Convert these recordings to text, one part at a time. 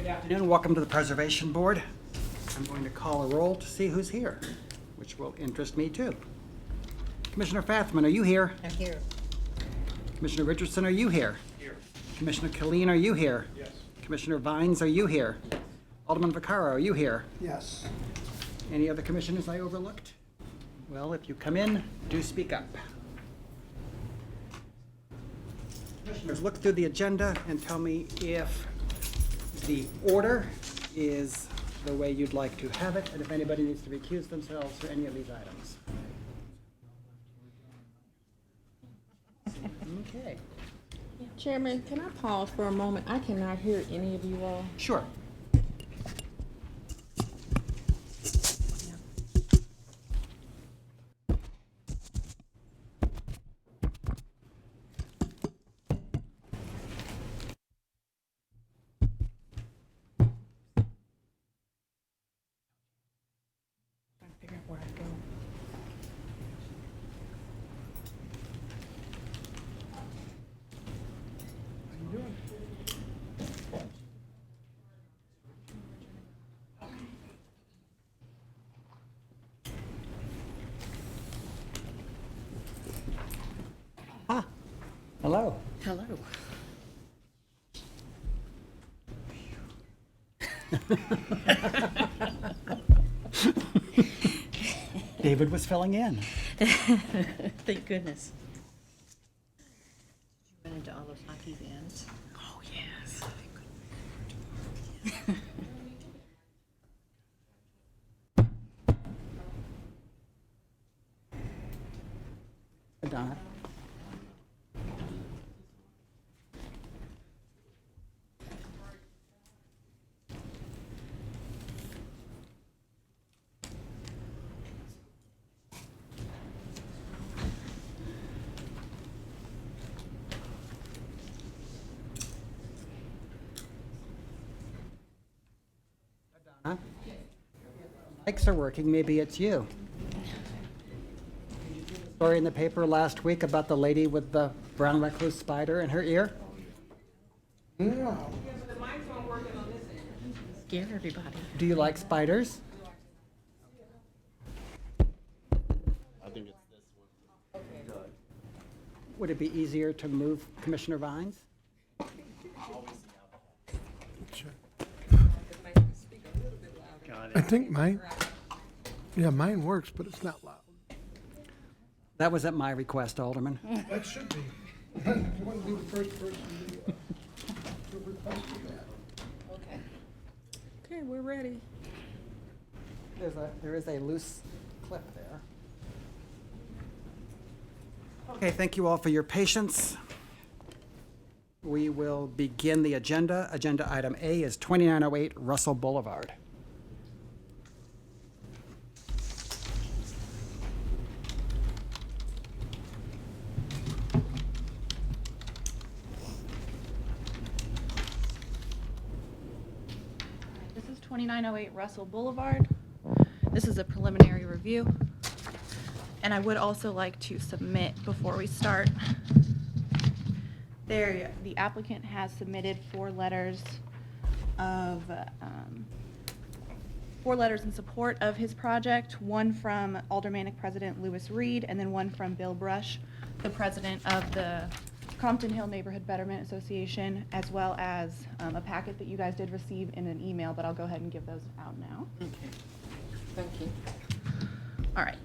Good afternoon. Welcome to the Preservation Board. I'm going to call a roll to see who's here, which will interest me too. Commissioner Fathman, are you here? I'm here. Commissioner Richardson, are you here? Here. Commissioner Killeen, are you here? Yes. Commissioner Vines, are you here? Alderman Vaccaro, are you here? Yes. Any other commissioners I overlooked? Well, if you come in, do speak up. Commissioners, look through the agenda and tell me if the order is the way you'd like to have it, and if anybody needs to recuse themselves for any of these items. Okay. Chairman, can I pause for a moment? I cannot hear any of you all. Sure. Trying to figure out where I go. Ah, hello. Hello. David was filling in. Thank goodness. Went into all those hockey vans. Oh, yes. Donna. Donna. Mics are working, maybe it's you. Story in the paper last week about the lady with the brown recluse spider in her ear? Scare everybody. Do you like spiders? I think it's this one. Would it be easier to move Commissioner Vines? Got I it. think mine works, but it's not loud. That was at my request, Alderman. That should be. You want to be the first person to request that. Okay. Okay, we're ready. There is a loose clip there. Okay, thank you all for your patience. We will begin the agenda. Agenda item A is 2908 Russell Boulevard. This is 2908 Russell Boulevard. This is a preliminary review. And I would also like to submit before we start. The applicant has submitted four letters in support of his project, one from Aldermanic President Lewis Reed, and then one from Bill Brush, the president of the Compton Hill Neighborhood Betterment Association, as well as a packet that you guys did receive in an email, but I'll go ahead and give those out now. Okay. Thank you. All right.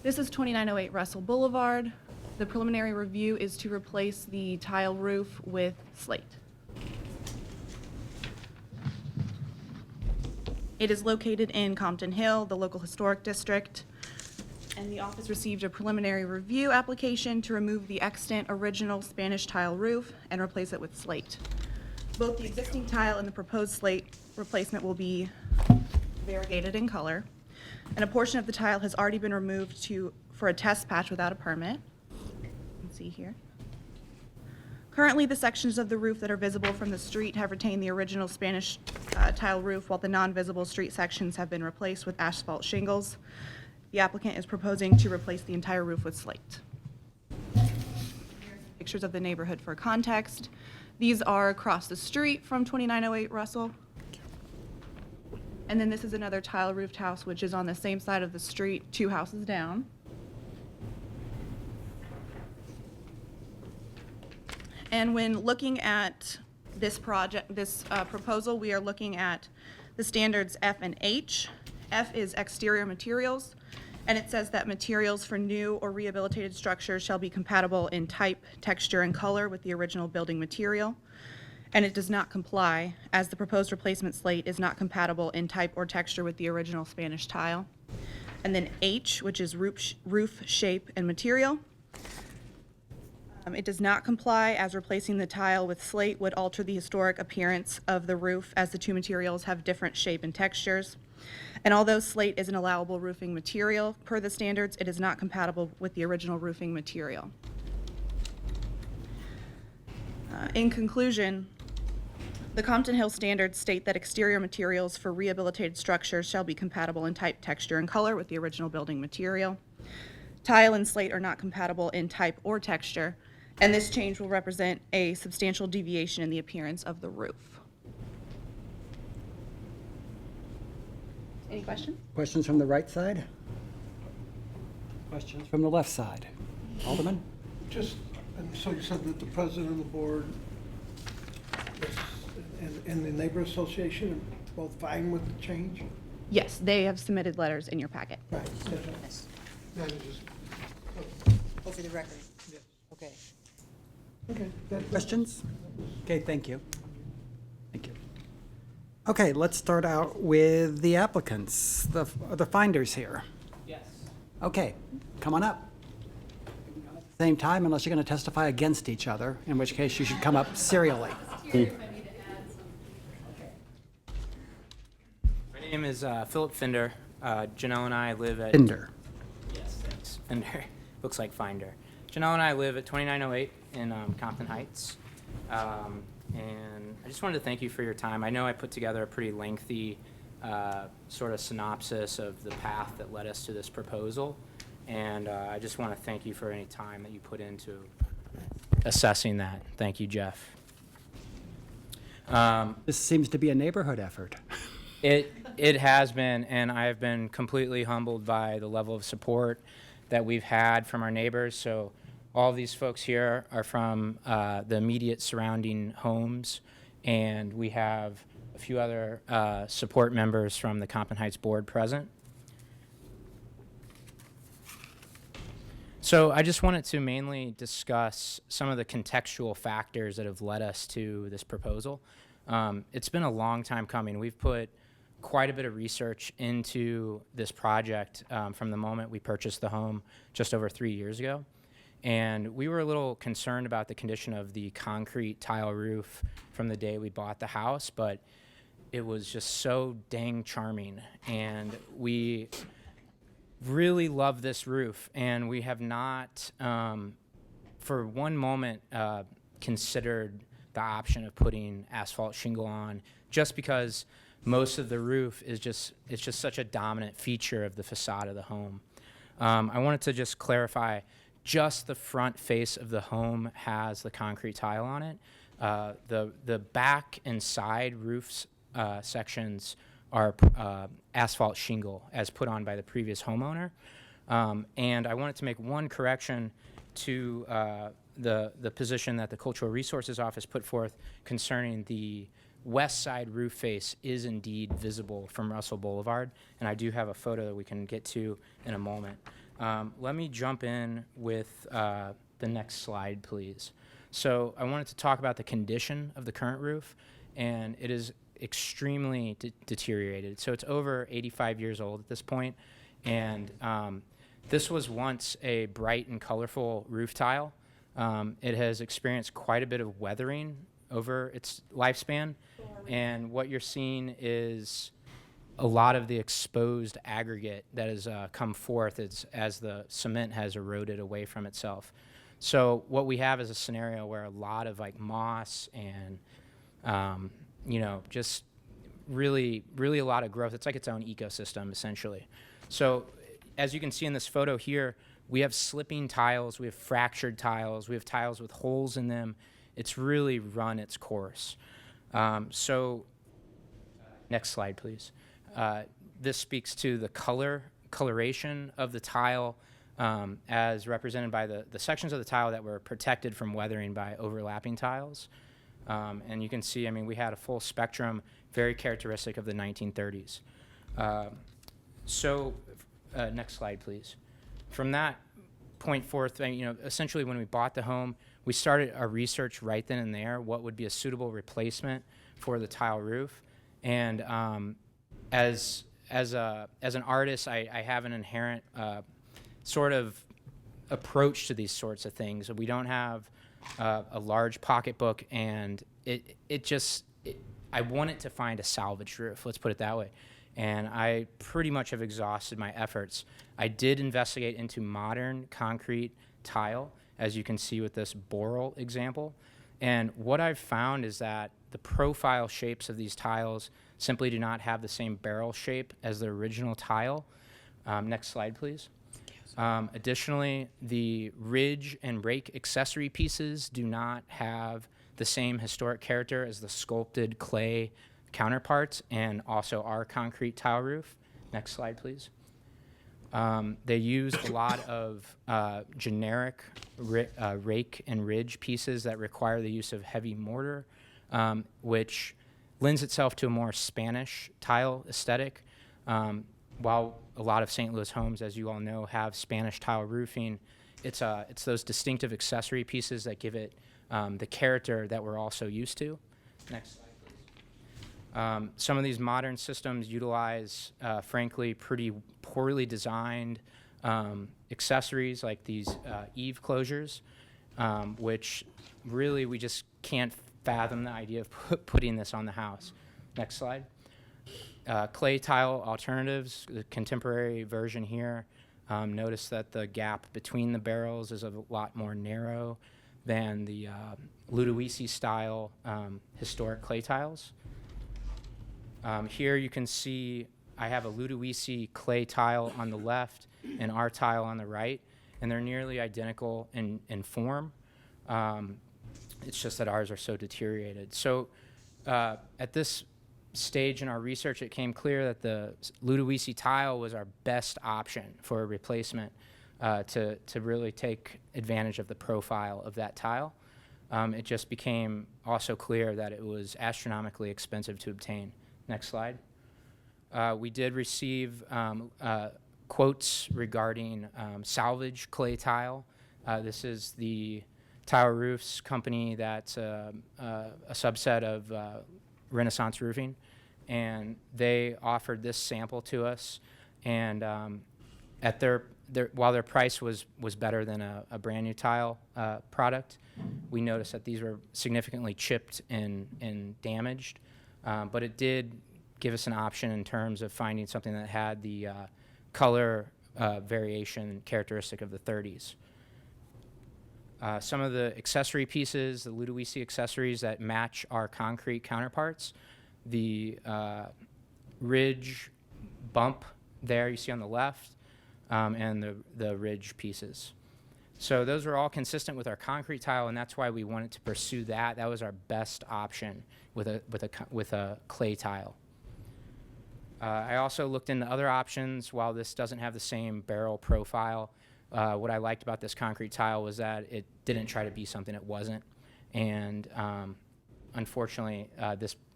This is 2908 Russell Boulevard. The preliminary review is to replace the tile roof with slate. It is located in Compton Hill, the local historic district, and the office received a preliminary review application to remove the extant original Spanish tile roof and replace it with slate. Both the existing tile and the proposed slate replacement will be variegated in color, and a portion of the tile has already been removed for a test patch without a permit. You can see here. Currently, the sections of the roof that are visible from the street have retained the original Spanish tile roof, while the non-visible street sections have been replaced with asphalt shingles. The applicant is proposing to replace the entire roof with slate. Pictures of the neighborhood for context. These are across the street from 2908 Russell. And then this is another tile roofed house, which is on the same side of the street, 2 houses down. And when looking at this proposal, we are looking at the standards F and H. F is exterior materials, and it says that materials for new or rehabilitated structures shall be compatible in type, texture, and color with the original building material. And it does not comply, as the proposed replacement slate is not compatible in type or texture with the original Spanish tile. And then H, which is roof shape and material. It does not comply, as replacing the tile with slate would alter the historic appearance of the roof, as the two materials have different shape and textures. And although slate is an allowable roofing material per the standards, it is not compatible with the original roofing material. In conclusion, the Compton Hill standards state that exterior materials for rehabilitated structures shall be compatible in type, texture, and color with the original building material. Tile and slate are not compatible in type or texture, and this change will represent a substantial deviation in the appearance of the roof. Any questions? Questions from the right side? Questions from the left side? Alderman? Just, and so you said that the president of the board and the neighbor association are both fine with the change? Yes, they have submitted letters in your packet. Right. Yes. That is just, Oh, for the record. Okay. okay. Questions? Okay, thank you. Thank you. Okay, let's start out with the applicants, the finders here. Yes. Okay, come on up. Same time, unless you're going to testify against each other, in which case you should come up serially. My name is Philip Finder. Janelle and I live at... Finder. Yes, thanks. Finder. Looks like Finder. Janelle and I live at 2908 in Compton Heights. And I just wanted to thank you for your time. I know I put together a pretty lengthy sort of synopsis of the path that led us to this proposal. And I just want to thank you for any time that you put into assessing that. Thank you, Jeff. This seems to be a neighborhood effort. It has been, and I have been completely humbled by the level of support that we've had from our neighbors. So all of these folks here are from the immediate surrounding homes, and we have a few other support members from the Compton Heights Board present. So I just wanted to mainly discuss some of the contextual factors that have led us to this proposal. It's been a long time coming. We've put quite a bit of research into this project from the moment we purchased the home just over 3 years ago. And we were a little concerned about the condition of the concrete tile roof from the day we bought the house, but it was just so dang charming. And we really love this roof, and we have not for one moment considered the option of putting asphalt shingle on, just because most of the roof is just such a dominant feature of the facade of the home. I wanted to just clarify, just the front face of the home has the concrete tile on it. The back and side roofs sections are asphalt shingle as put on by the previous homeowner. And I wanted to make one correction to the position that the Cultural Resources Office put forth concerning the west side roof face is indeed visible from Russell Boulevard, and I do have a photo that we can get to in a moment. Let me jump in with the next slide, please. So I wanted to talk about the condition of the current roof, and it is extremely deteriorated. So it's over 85 years old at this point, and this was once a bright and colorful roof tile. It has experienced quite a bit of weathering over its lifespan, and what you're seeing is a lot of the exposed aggregate that has come forth as the cement has eroded away from itself. So what we have is a scenario where a lot of like moss and just really a lot of growth. It's like its own ecosystem essentially. So as you can see in this photo here, we have slipping tiles, we have fractured tiles, we have tiles with holes in them. It's really run its course. Next slide, please. This speaks to the coloration of the tile as represented by the sections of the tile that were protected from weathering by overlapping tiles. And you can see, I mean, we had a full spectrum, very characteristic of the 1930s. Next slide, please. From that point forth, essentially when we bought the home, we started our research right then and there, what would be a suitable replacement for the tile roof. And as an artist, I have an inherent sort of approach to these sorts of things. We don't have a large pocketbook, and I wanted to find a salvaged roof, let's put it that way. And I pretty much have exhausted my efforts. I did investigate into modern concrete tile, as you can see with this Boral example. And what I've found is that the profile shapes of these tiles simply do not have the same barrel shape as the original tile. Next slide, please. Additionally, the ridge and rake accessory pieces do not have the same historic character as the sculpted clay counterparts and also our concrete tile roof. Next slide, please. They use a lot of generic rake and ridge pieces that require the use of heavy mortar, which lends itself to a more Spanish tile aesthetic. While a lot of St. Louis homes, as you all know, have Spanish tile roofing, it's those distinctive accessory pieces that give it the character that we're also used to. Next slide, please. Some of these modern systems utilize, frankly, pretty poorly designed accessories like these eave closures, which really we just can't fathom the idea of putting this on the house. Next slide. Clay tile alternatives, the contemporary version here. Notice that the gap between the barrels is a lot more narrow than the Ludowici style historic clay tiles. Here you can see I have a Ludowici clay tile on the left and our tile on the right, and they're nearly identical in form. It's just that ours are so deteriorated. So at this stage in our research, it became clear that the Ludowici tile was our best option for a replacement to really take advantage of the profile of that tile. It just became also clear that it was astronomically expensive to obtain. Next slide. We did receive quotes regarding salvage clay tile. This is the Tile Roofs company that's a subset of Renaissance Roofing, and they offered this sample to us, and at while their price was better than a brand new tile product, we noticed that these were significantly chipped and damaged, but it did give us an option in terms of finding something that had the color variation characteristic of the 30s. Some of the accessory pieces, the Ludowici accessories that match our concrete counterparts, the ridge bump there you see on the left, and the ridge pieces. So those were all consistent with our concrete tile, and that's why we wanted to pursue that. That was our best option with a clay tile. I also looked into other options. While this doesn't have the same barrel profile, what I liked about this concrete tile was that it didn't try to be something it wasn't, and unfortunately,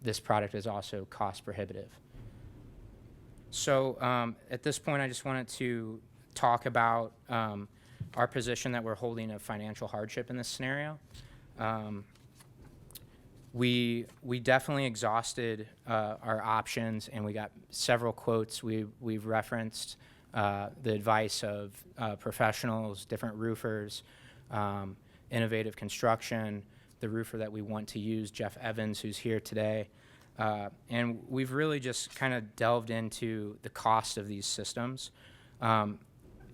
this product is also cost prohibitive. So at this point, I just wanted to talk about our position that we're holding a financial hardship in this scenario. We definitely exhausted our options, and we got several quotes. We've referenced the advice of professionals, different roofers, Innovative Construction, the roofer that we want to use, Jeff Evans, who's here today. And we've really just kind of delved into the cost of these systems.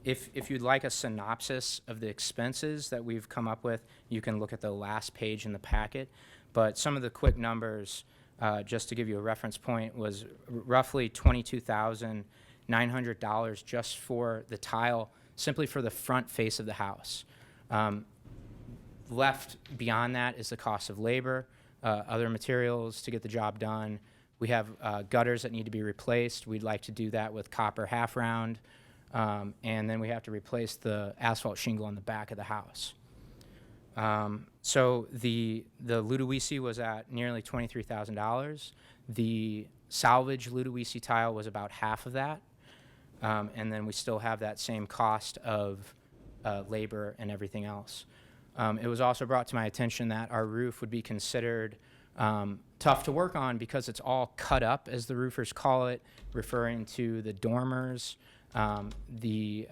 If you'd like a synopsis of the expenses that we've come up with, you can look at the last page in the packet. But some of the quick numbers, just to give you a reference point, was roughly $22,900 just for the tile, simply for the front face of the house. Left beyond that is the cost of labor, other materials to get the job done, We have gutters that need to be replaced. We'd like to do that with copper half round. And then we have to replace the asphalt shingle on the back of the house. So the Ludowici was at nearly $23,000. The salvage Ludowici tile was about half of that. And then we still have that same cost of labor and everything else. It was also brought to my attention that our roof would be considered tough to work on because it's all cut up, as the roofers call it, referring to the dormers, the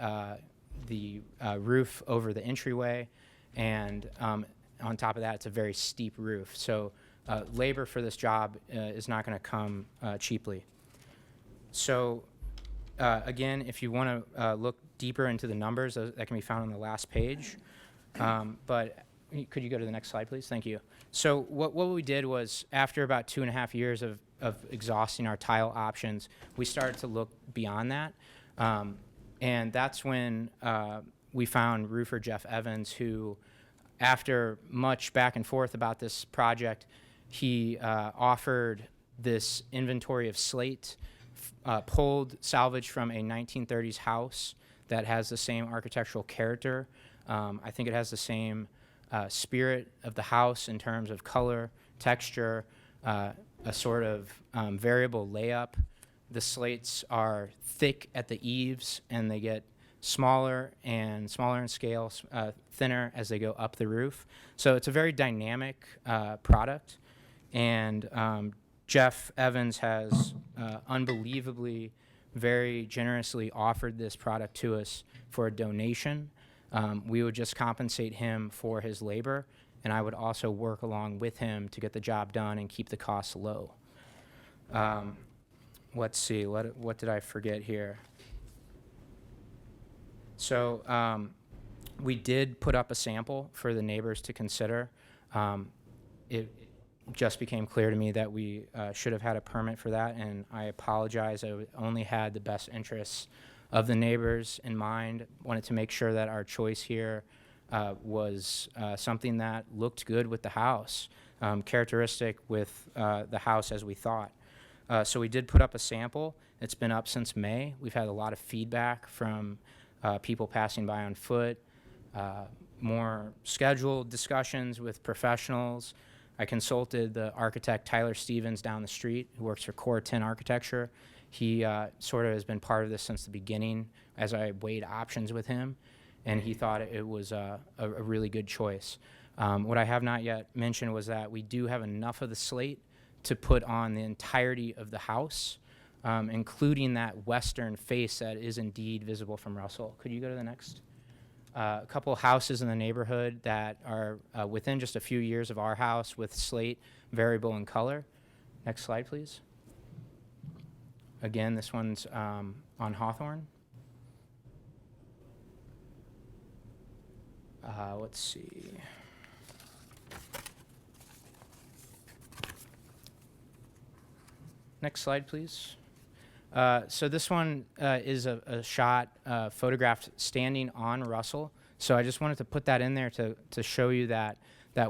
roof over the entryway, and on top of that, it's a very steep roof. So labor for this job is not going to come cheaply. So again, if you want to look deeper into the numbers, that can be found on the last page. But could you go to the next slide, please? Thank you. So what we did was, after about 2.5 years of exhausting our tile options, we started to look beyond that. And that's when we found roofer Jeff Evans, who, after much back and forth about this project, he offered this inventory of slate, pulled salvage from a 1930s house that has the same architectural character. I think it has the same spirit of the house in terms of color, texture, a sort of variable layup. The slates are thick at the eaves, and they get smaller in scale, thinner as they go up the roof. So it's a very dynamic product, and Jeff Evans has unbelievably, very generously offered this product to us for a donation. We would just compensate him for his labor, and I would also work along with him to get the job done and keep the costs low. Let's see, what did I forget here? So we did put up a sample for the neighbors to consider. It just became clear to me that we should have had a permit for that, and I apologize. I only had the best interests of the neighbors in mind. Wanted to make sure that our choice here was something that looked good with the house, characteristic with the house as we thought. So we did put up a sample. It's been up since May. We've had a lot of feedback from people passing by on foot, more scheduled discussions with professionals. I consulted the architect Tyler Stevens down the street, who works for Core 10 Architecture. He sort of has been part of this since the beginning as I weighed options with him, and he thought it was a really good choice. What I have not yet mentioned was that we do have enough of the slate to put on the entirety of the house, including that western face that is indeed visible from Russell. Could you go to the next? A couple houses in the neighborhood that are within just a few years of our house with slate variable in color. Next slide, please. Again, this one's on Hawthorne. Let's see. Next slide, please. So this one is a shot photographed standing on Russell. So I just wanted to put that in there to show you that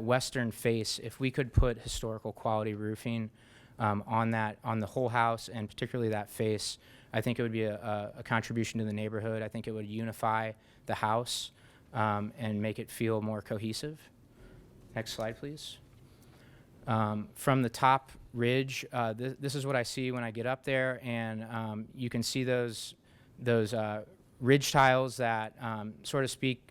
western face. If we could put historical quality roofing on the whole house, and particularly that face, I think it would be a contribution to the neighborhood. I think it would unify the house and make it feel more cohesive. Next slide, please. From the top ridge, this is what I see when I get up there, and you can see those ridge tiles that sort of speak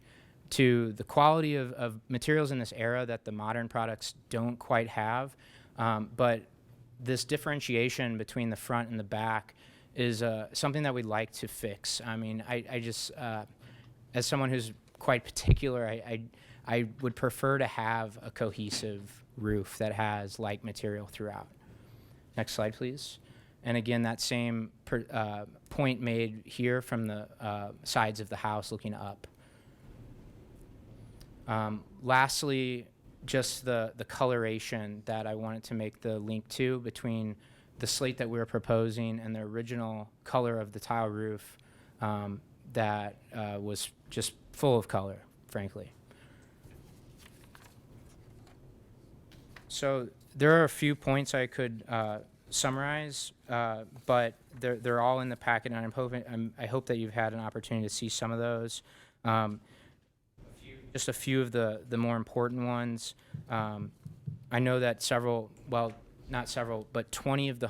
to the quality of materials in this era that the modern products don't quite have. But this differentiation between the front and the back is something that we'd like to fix. I mean, I just, as someone who's quite particular, I would prefer to have a cohesive roof that has like material throughout. Next slide, please. And again, that same point made here from the sides of the house looking up. Lastly, just the coloration that I wanted to make the link to between the slate that we were proposing and the original color of the tile roof that was just full of color, frankly. So there are a few points I could summarize, but they're all in the packet, and I hope that you've had an opportunity to see some of those. Just a few of the more important ones. I know that not several, but 20 of the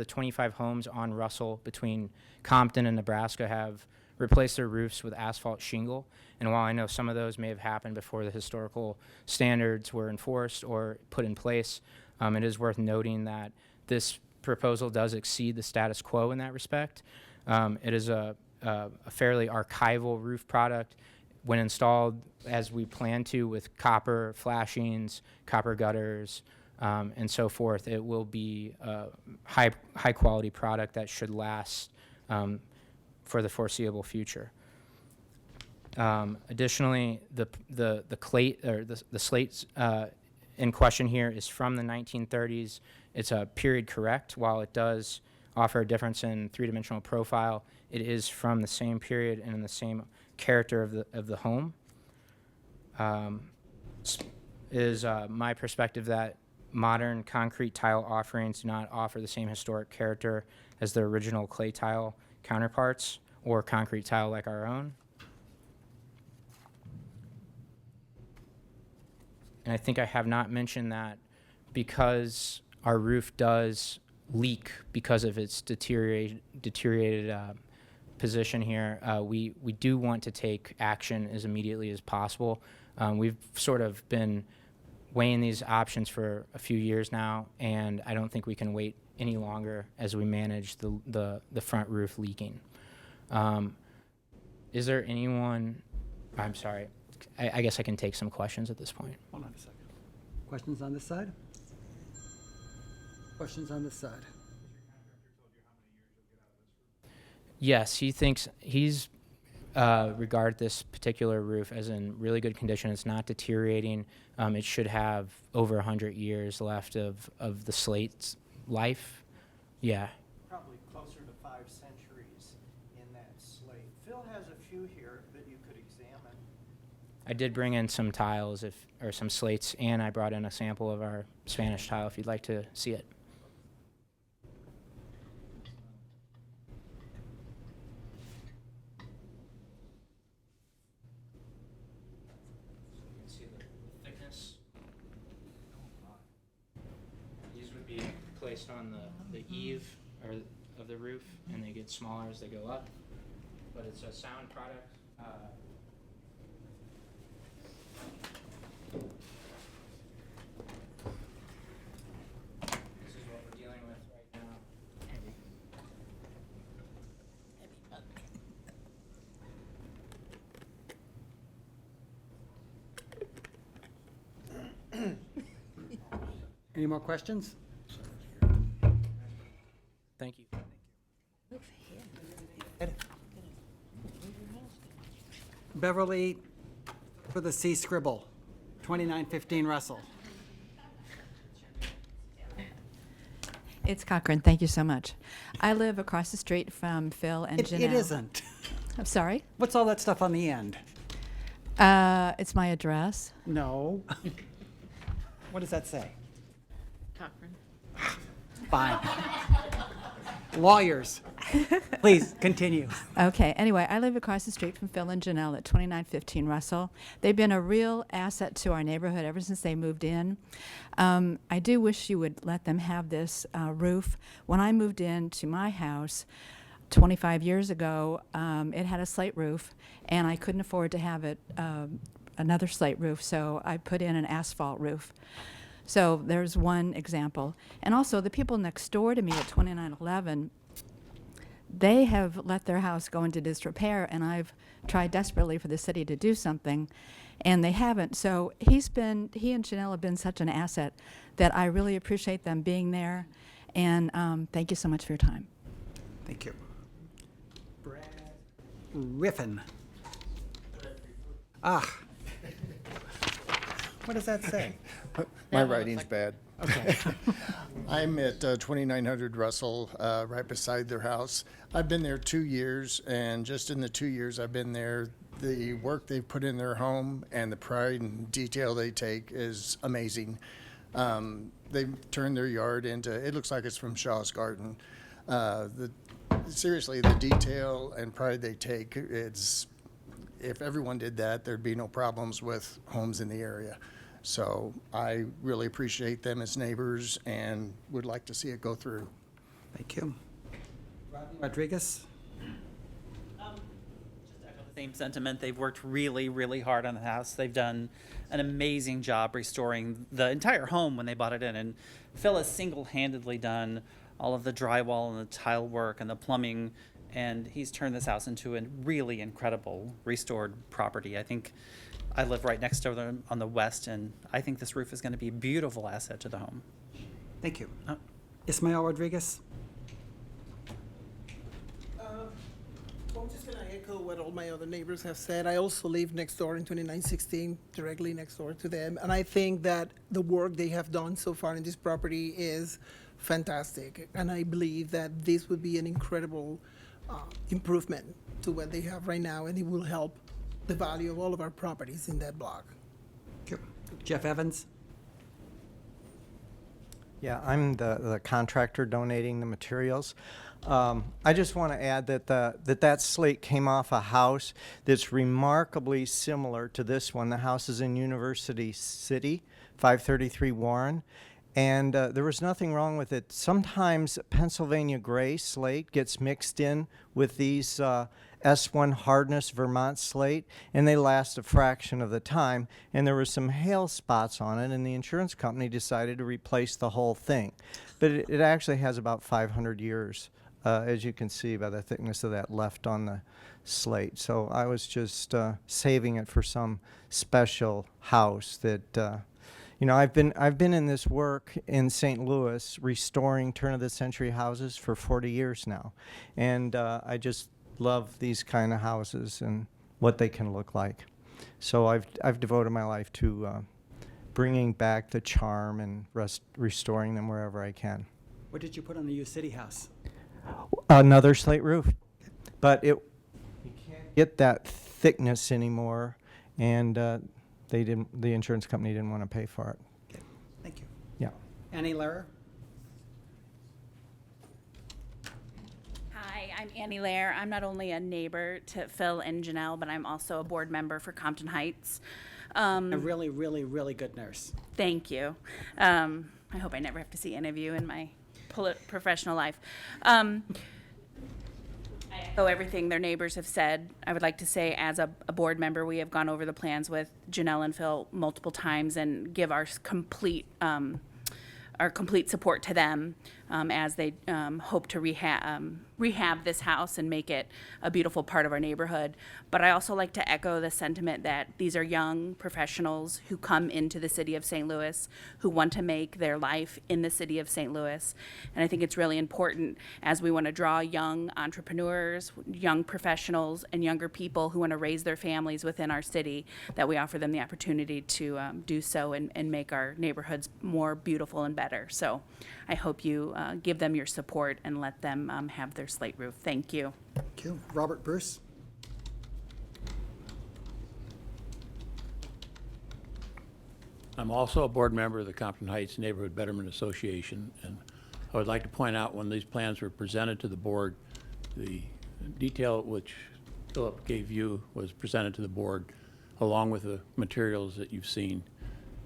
25 homes on Russell between Compton and Nebraska have replaced their roofs with asphalt shingle. And while I know some of those may have happened before the historical standards were enforced or put in place, it is worth noting that this proposal does exceed the status quo in that respect. It is a fairly archival roof product. When installed as we plan to with copper flashings, copper gutters, and so forth, it will be a high quality product that should last for the foreseeable future. Additionally, the slate in question here is from the 1930s. It's a period correct. While it does offer a difference in three-dimensional profile, it is from the same period and in the same character of the home. Is my perspective that modern concrete tile offerings do not offer the same historic character as their original clay tile counterparts or concrete tile like our own. And I think I have not mentioned that because our roof does leak because of its deteriorated position here, we do want to take action as immediately as possible. We've sort of been weighing these options for a few years now, and I don't think we can wait any longer as we manage the front roof leaking. Is there anyone, I'm sorry, I guess I can take some questions at this point. Hold on a second. Questions on this side? Questions on this side? Yes, he's regard this particular roof as in really good condition. It's not deteriorating. It should have over 100 years left of the slate's life. Yeah. Probably closer to 5 centuries in that slate. Phil has a few here that you could examine. I did bring in some tiles or some slates, and I brought in a sample of our Spanish tile if you'd like to see it. Placed on the eave of the roof, and they get smaller as they go up. But it's a sound product. This is what we're dealing with right now. Any more questions? Thank you. Beverly for the C Scribble, 2915 Russell. It's Cochran. Thank you so much. I live across the street from Phil and Janelle. It isn't. I'm sorry? What's all that stuff on the end? It's my address. No. What does that say? Cochran. Fine. Lawyers. Please continue. Okay, anyway, I live across the street from Phil and Janelle at 2915 Russell. They've been a real asset to our neighborhood ever since they moved in. I do wish you would let them have this roof. When I moved into my house 25 years ago, it had a slate roof, and I couldn't afford to have it another slate roof, so I put in an asphalt roof. So there's one example. And also, the people next door to me at 2911, they have let their house go into disrepair, and I've tried desperately for the city to do something, and they haven't. So he and Janelle have been such an asset that I really appreciate them being there, and thank you so much for your time. Thank you. Brad Riffin. Ah. What does that say? My writing's bad. Okay. I'm at 2900 Russell, right beside their house. I've been there 2 years, and just in the 2 years I've been there, the work they've put in their home and the pride and detail they take is amazing. They've turned their yard into, it looks like it's from Shaw's Garden. Seriously, the detail and pride they take, if everyone did that, there'd be no problems with homes in the area. So I really appreciate them as neighbors and would like to see it go through. Thank you. Rodney Rodriguez? Same sentiment. They've worked really, really hard on the house. They've done an amazing job restoring the entire home when they bought it in. And Phil has single-handedly done all of the drywall and the tile work and the plumbing, and he's turned this house into a really incredible restored property. I think I live right next to them on the west, and I think this roof is going to be a beautiful asset to the home. Thank you. Ismael Rodriguez? I'm just going to echo what all my other neighbors have said. I also live next door in 2916, directly next door to them. And I think that the work they have done so far in this property is fantastic. And I believe that this would be an incredible improvement to what they have right now, and it will help the value of all of our properties in that block. Thank you. Jeff Evans? Yeah, I'm the contractor donating the materials. I just want to add that that slate came off a house that's remarkably similar to this one. The house is in University City, 533 Warren, and there was nothing wrong with it. Sometimes Pennsylvania gray slate gets mixed in with these S1 hardness Vermont slate, and they last a fraction of the time, and there were some hail spots on it, and the insurance company decided to replace the whole thing. But it actually has about 500 years, as you can see by the thickness of that left on the slate. So I was just saving it for some special house that, you know, I've been in this work in St. Louis restoring turn-of-the-century houses for 40 years now, and I just love these kind of houses and what they can look like. So I've devoted my life to bringing back the charm and restoring them wherever I can. What did you put on the U City house? Another slate roof, but you can't get that thickness anymore, and the insurance company didn't want to pay for it. Okay. Thank you. Yeah. Annie Lehrer? Hi, I'm Annie Lair. I'm not only a neighbor to Phil and Janelle, but I'm also a board member for Compton Heights. A really, really, really good nurse. Thank you. I hope I never have to see any of you in my professional life. I echo everything their neighbors have said. I would like to say, as a board member, we have gone over the plans with Janelle and Phil multiple times and give our complete support to them as they hope to rehab this house and make it a beautiful part of our neighborhood. But I also like to echo the sentiment that these are young professionals who come into the city of St. Louis, who want to make their life in the city of St. Louis. And I think it's really important, as we want to draw young entrepreneurs, young professionals, and younger people who want to raise their families within our city, that we offer them the opportunity to do so and make our neighborhoods more beautiful and better. So I hope you give them your support and let them have their slate roof. Thank you. Thank you. Robert Bruce? I'm also a board member of the Compton Heights Neighborhood Betterment Association, and I would like to point out, when these plans were presented to the board, the detail which Philip gave you was presented to the board along with the materials that you've seen.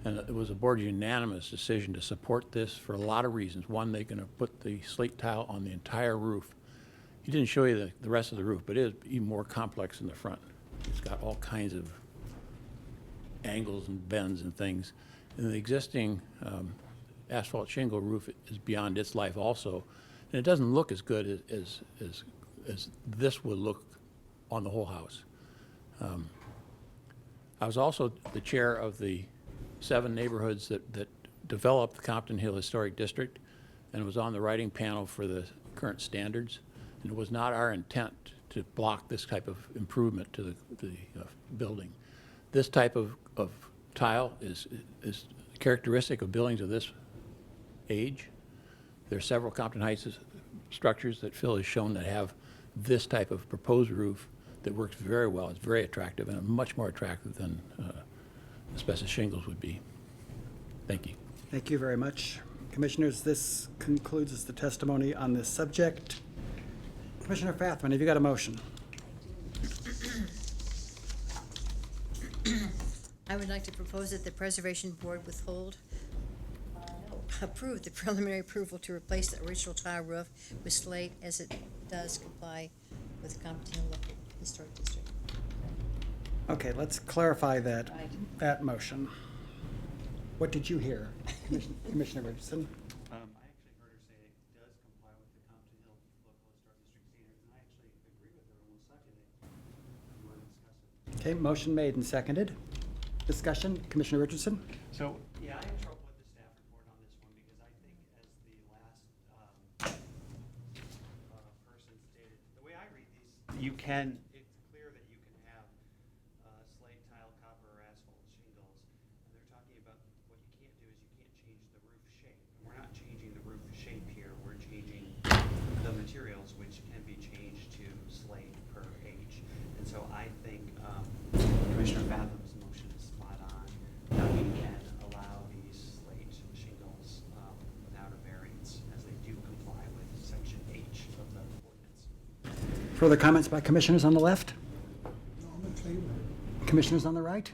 And it was a board unanimous decision to support this for a lot of reasons. One, they're going to put the slate tile on the entire roof. He didn't show you the rest of the roof, but it is even more complex in the front. It's got all kinds of angles and bends and things. And the existing asphalt shingle roof is beyond its life also. And it doesn't look as good as this would look on the whole house. I was also the chair of the 7 neighborhoods that developed the Compton Hill Historic District, and it was on the writing panel for the current standards. And it was not our intent to block this type of improvement to the building. This type of tile is characteristic of buildings of this age. There are several Compton Heights structures that Phil has shown that have this type of proposed roof that works very well. It's very attractive, and much more attractive than asbestos shingles would be. Thank you. Thank you very much. Commissioners, this concludes the testimony on this subject. Commissioner Fathman, have you got a motion? I would like to propose that the Preservation Board approve the preliminary approval to replace the original tile roof with slate as it does comply with the Compton Hill Local Historic District. Okay, let's clarify that motion. What did you hear, Commissioner Richardson? I actually heard her say it does comply with the Compton Hill Local Historic District standards, and I actually agree with her and will second it. You want to discuss it? Okay, motion made and seconded. Discussion, Commissioner Richardson? So, yeah, I have trouble with the staff report on this one because I think as the last person stated, the way I read these, it's clear that you can have slate, tile, copper, or asphalt shingles. And they're talking about what you can't do is you can't change the roof shape. And we're not changing the roof shape here, we're changing the materials, which can be changed to slate per H. And so I think Commissioner Fatham's motion is spot on, that we can allow these slate shingles without a variance, as they do comply with section H of the ordinance. Further comments by commissioners on the left? No, I'm in favor. Commissioners on the right?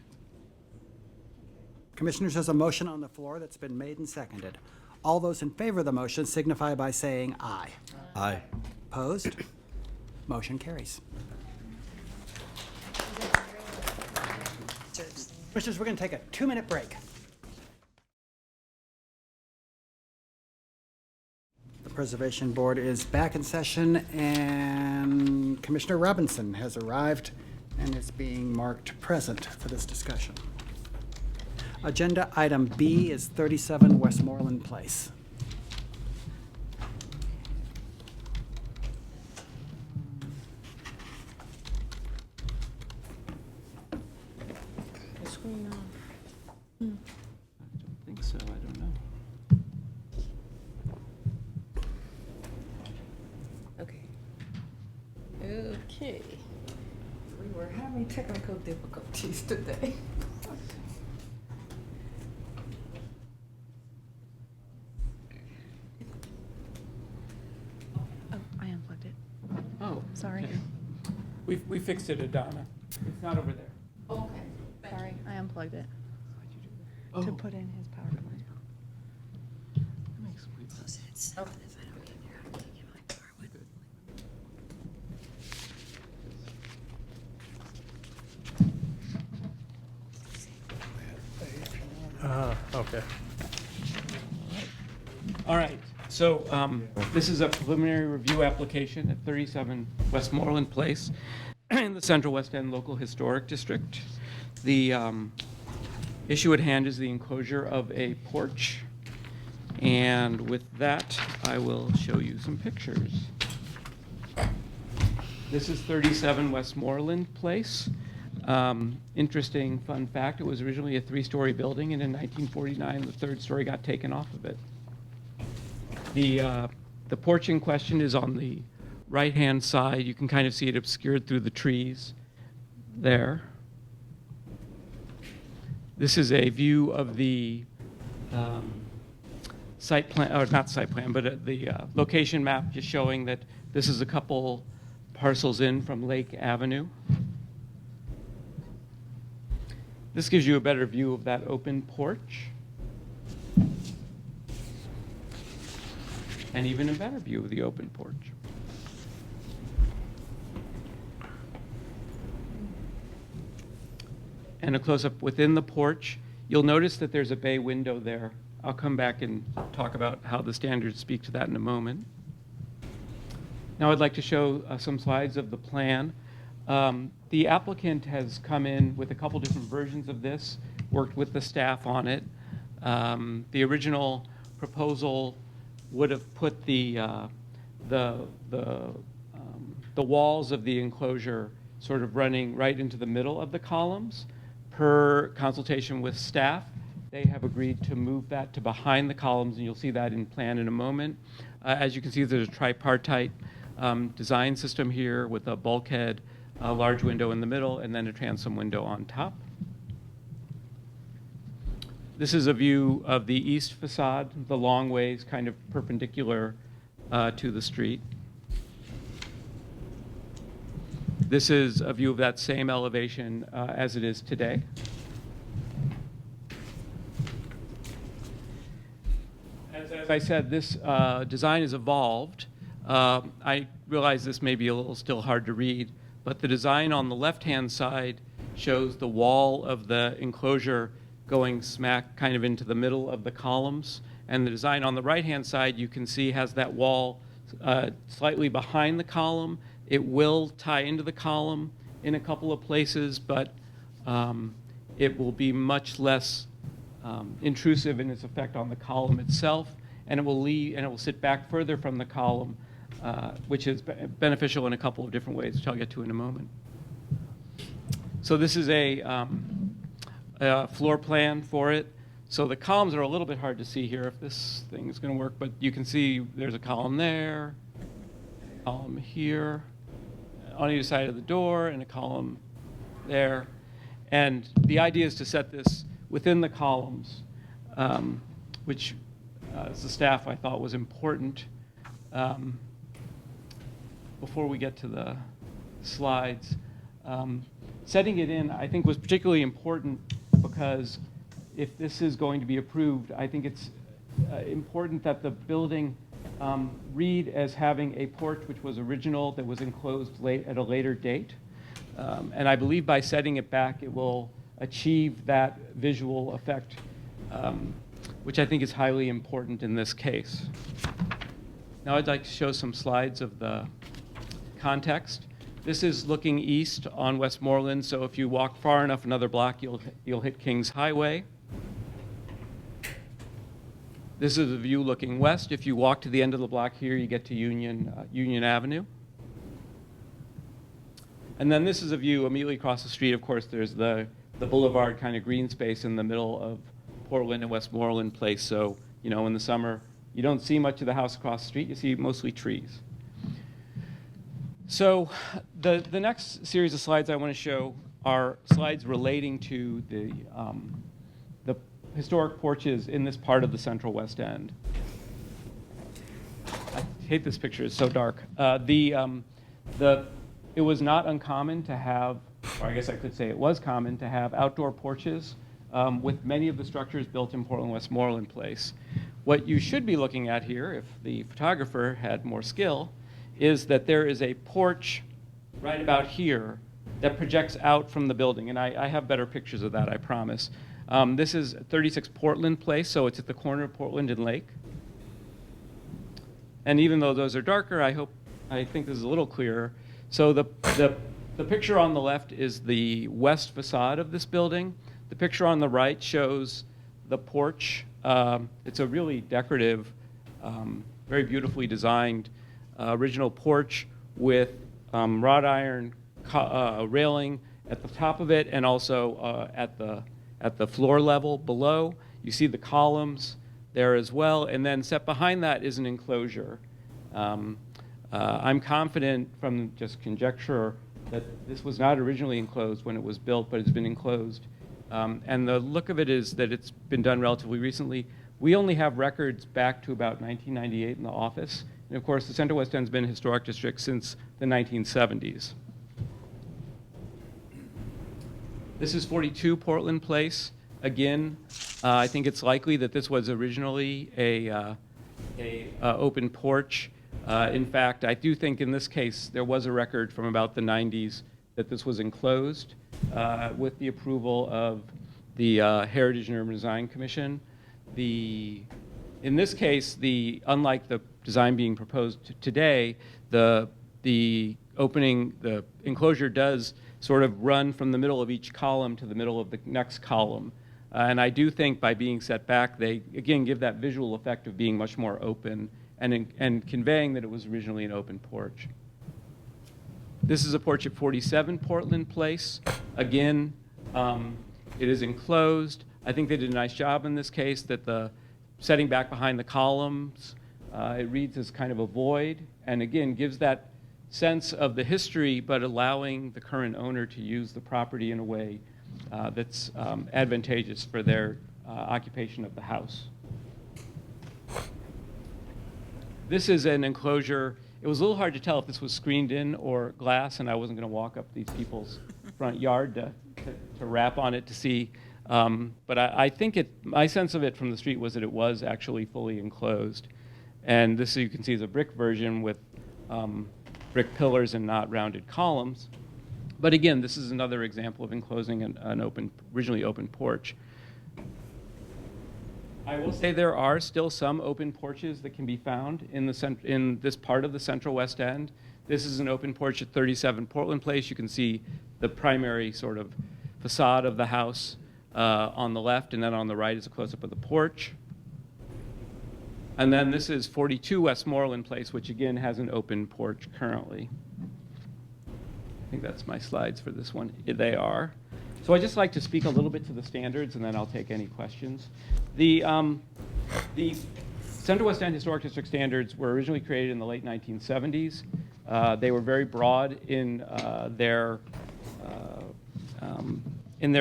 Commissioners, there's a motion on the floor that's been made and seconded. All those in favor of the motion signify by saying aye. Aye. Opposed? Motion carries. Commissioners, we're going to take a 2-minute break. The Preservation Board is back in session, and Commissioner Robinson has arrived and is being marked present for this discussion. Agenda item B is 37 Westmoreland Place. The screen off. I don't think so, I don't know. Okay. Okay. We were having technical difficulties today. Oh, I unplugged it. Oh, Sorry. okay. We fixed it, Adana. It's not over there. Okay. Sorry, I unplugged it Oh. to put in his power cord. Okay. All right, so this is a preliminary review application at 37 Westmoreland Place in the Central West End Local Historic District. The issue at hand is the enclosure of a porch. And with that, I will show you some pictures. This is 37 Westmoreland Place. Interesting fun fact, it was originally a 3-story building, and in 1949, the 3rd story got taken off of it. The porch in question is on the right-hand side. You can kind of see it obscured through the trees there. This is a view of the site plan, or not site plan, but the location map, just showing that this is a couple parcels in from Lake Avenue. This gives you a better view of that open porch. And even a better view of the open porch. And a close-up within the porch. You'll notice that there's a bay window there. I'll come back and talk about how the standards speak to that in a moment. Now I'd like to show some slides of the plan. The applicant has come in with a couple different versions of this, worked with the staff on it. The original proposal would have put the walls of the enclosure sort of running right into the middle of the columns. Per consultation with staff, they have agreed to move that to behind the columns, and you'll see that in plan in a moment. As you can see, there's a tripartite design system here with a bulkhead, a large window in the middle, and then a transom window on top. This is a view of the east facade, the long ways kind of perpendicular to the street. This is a view of that same elevation as it is today. As I said, this design has evolved. I realize this may be a little still hard to read, but the design on the left-hand side shows the wall of the enclosure going smack kind of into the middle of the columns. And the design on the right-hand side, you can see, has that wall slightly behind the column. It will tie into the column in a couple of places, but it will be much less intrusive in its effect on the column itself, and it will sit back further from the column, which is beneficial in a couple of different ways, which I'll get to in a moment. So this is a floor plan for it. So the columns are a little bit hard to see here if this thing is going to work, but you can see there's a column there, a column here, on either side of the door, and a column there. And the idea is to set this within the columns, which as the staff I thought was important. Before we get to the slides, setting it in I think was particularly important because if this is going to be approved, I think it's important that the building read as having a porch which was original that was enclosed at a later date. And I believe by setting it back, it will achieve that visual effect, which I think is highly important in this case. Now I'd like to show some slides of the context. This is looking east on Westmoreland, so if you walk far enough another block, you'll hit Kings Highway. This is a view looking west. If you walk to the end of the block here, you get to Union Avenue. And then this is a view immediately across the street. Of course, there's the boulevard kind of green space in the middle of Portland and Westmoreland Place. So, in the summer, you don't see much of the house across the street. You see mostly trees. So the next series of slides I want to show are slides relating to the historic porches in this part of the Central West End. I hate this picture, it's so dark. It was not uncommon to have, or I guess I could say it was common to have outdoor porches with many of the structures built in Portland Westmoreland Place. What you should be looking at here, if the photographer had more skill, is that there is a porch right about here that projects out from the building. And I have better pictures of that, I promise. This is 36 Portland Place, so it's at the corner of Portland and Lake. And even though those are darker, I think this is a little clearer. So the picture on the left is the west facade of this building. The picture on the right shows the porch. It's a really decorative, very beautifully designed original porch with wrought iron railing at the top of it and also at the floor level below. You see the columns there as well, and then set behind that is an enclosure. I'm confident from just conjecture that this was not originally enclosed when it was built, but it's been enclosed. And the look of it is that it's been done relatively recently. We only have records back to about 1998 in the office. And of course, the Central West End's been a historic district since the 1970s. This is 42 Portland Place. Again, I think it's likely that this was originally a open porch. In fact, I do think in this case there was a record from about the 90s that this was enclosed with the approval of the Heritage and Urban Design Commission. In this case, unlike the design being proposed today, the enclosure does sort of run from the middle of each column to the middle of the next column. And I do think by being set back, they, again, give that visual effect of being much more open and conveying that it was originally an open porch. This is a porch at 47 Portland Place. Again, it is enclosed. I think they did a nice job in this case that the setting back behind the columns, it reads as kind of a void, and again, gives that sense of the history, but allowing the current owner to use the property in a way that's advantageous for their occupation of the house. This is an enclosure. It was a little hard to tell if this was screened in or glass, and I wasn't going to walk up these people's front yard to rap on it to see. But I think my sense of it from the street was that it was actually fully enclosed. And this, you can see, is a brick version with brick pillars and not rounded columns. But again, this is another example of enclosing an originally open porch. I will say there are still some open porches that can be found in this part of the Central West End. This is an open porch at 37 Portland Place. You can see the primary sort of facade of the house on the left, and then on the right is a close-up of the porch. And then this is 42 Westmoreland Place, which again has an open porch currently. I think that's my slides for this one. They are. So I'd just like to speak a little bit to the standards, and then I'll take any questions. The Central West End Historic District standards were originally created in the late 1970s. They were very broad in their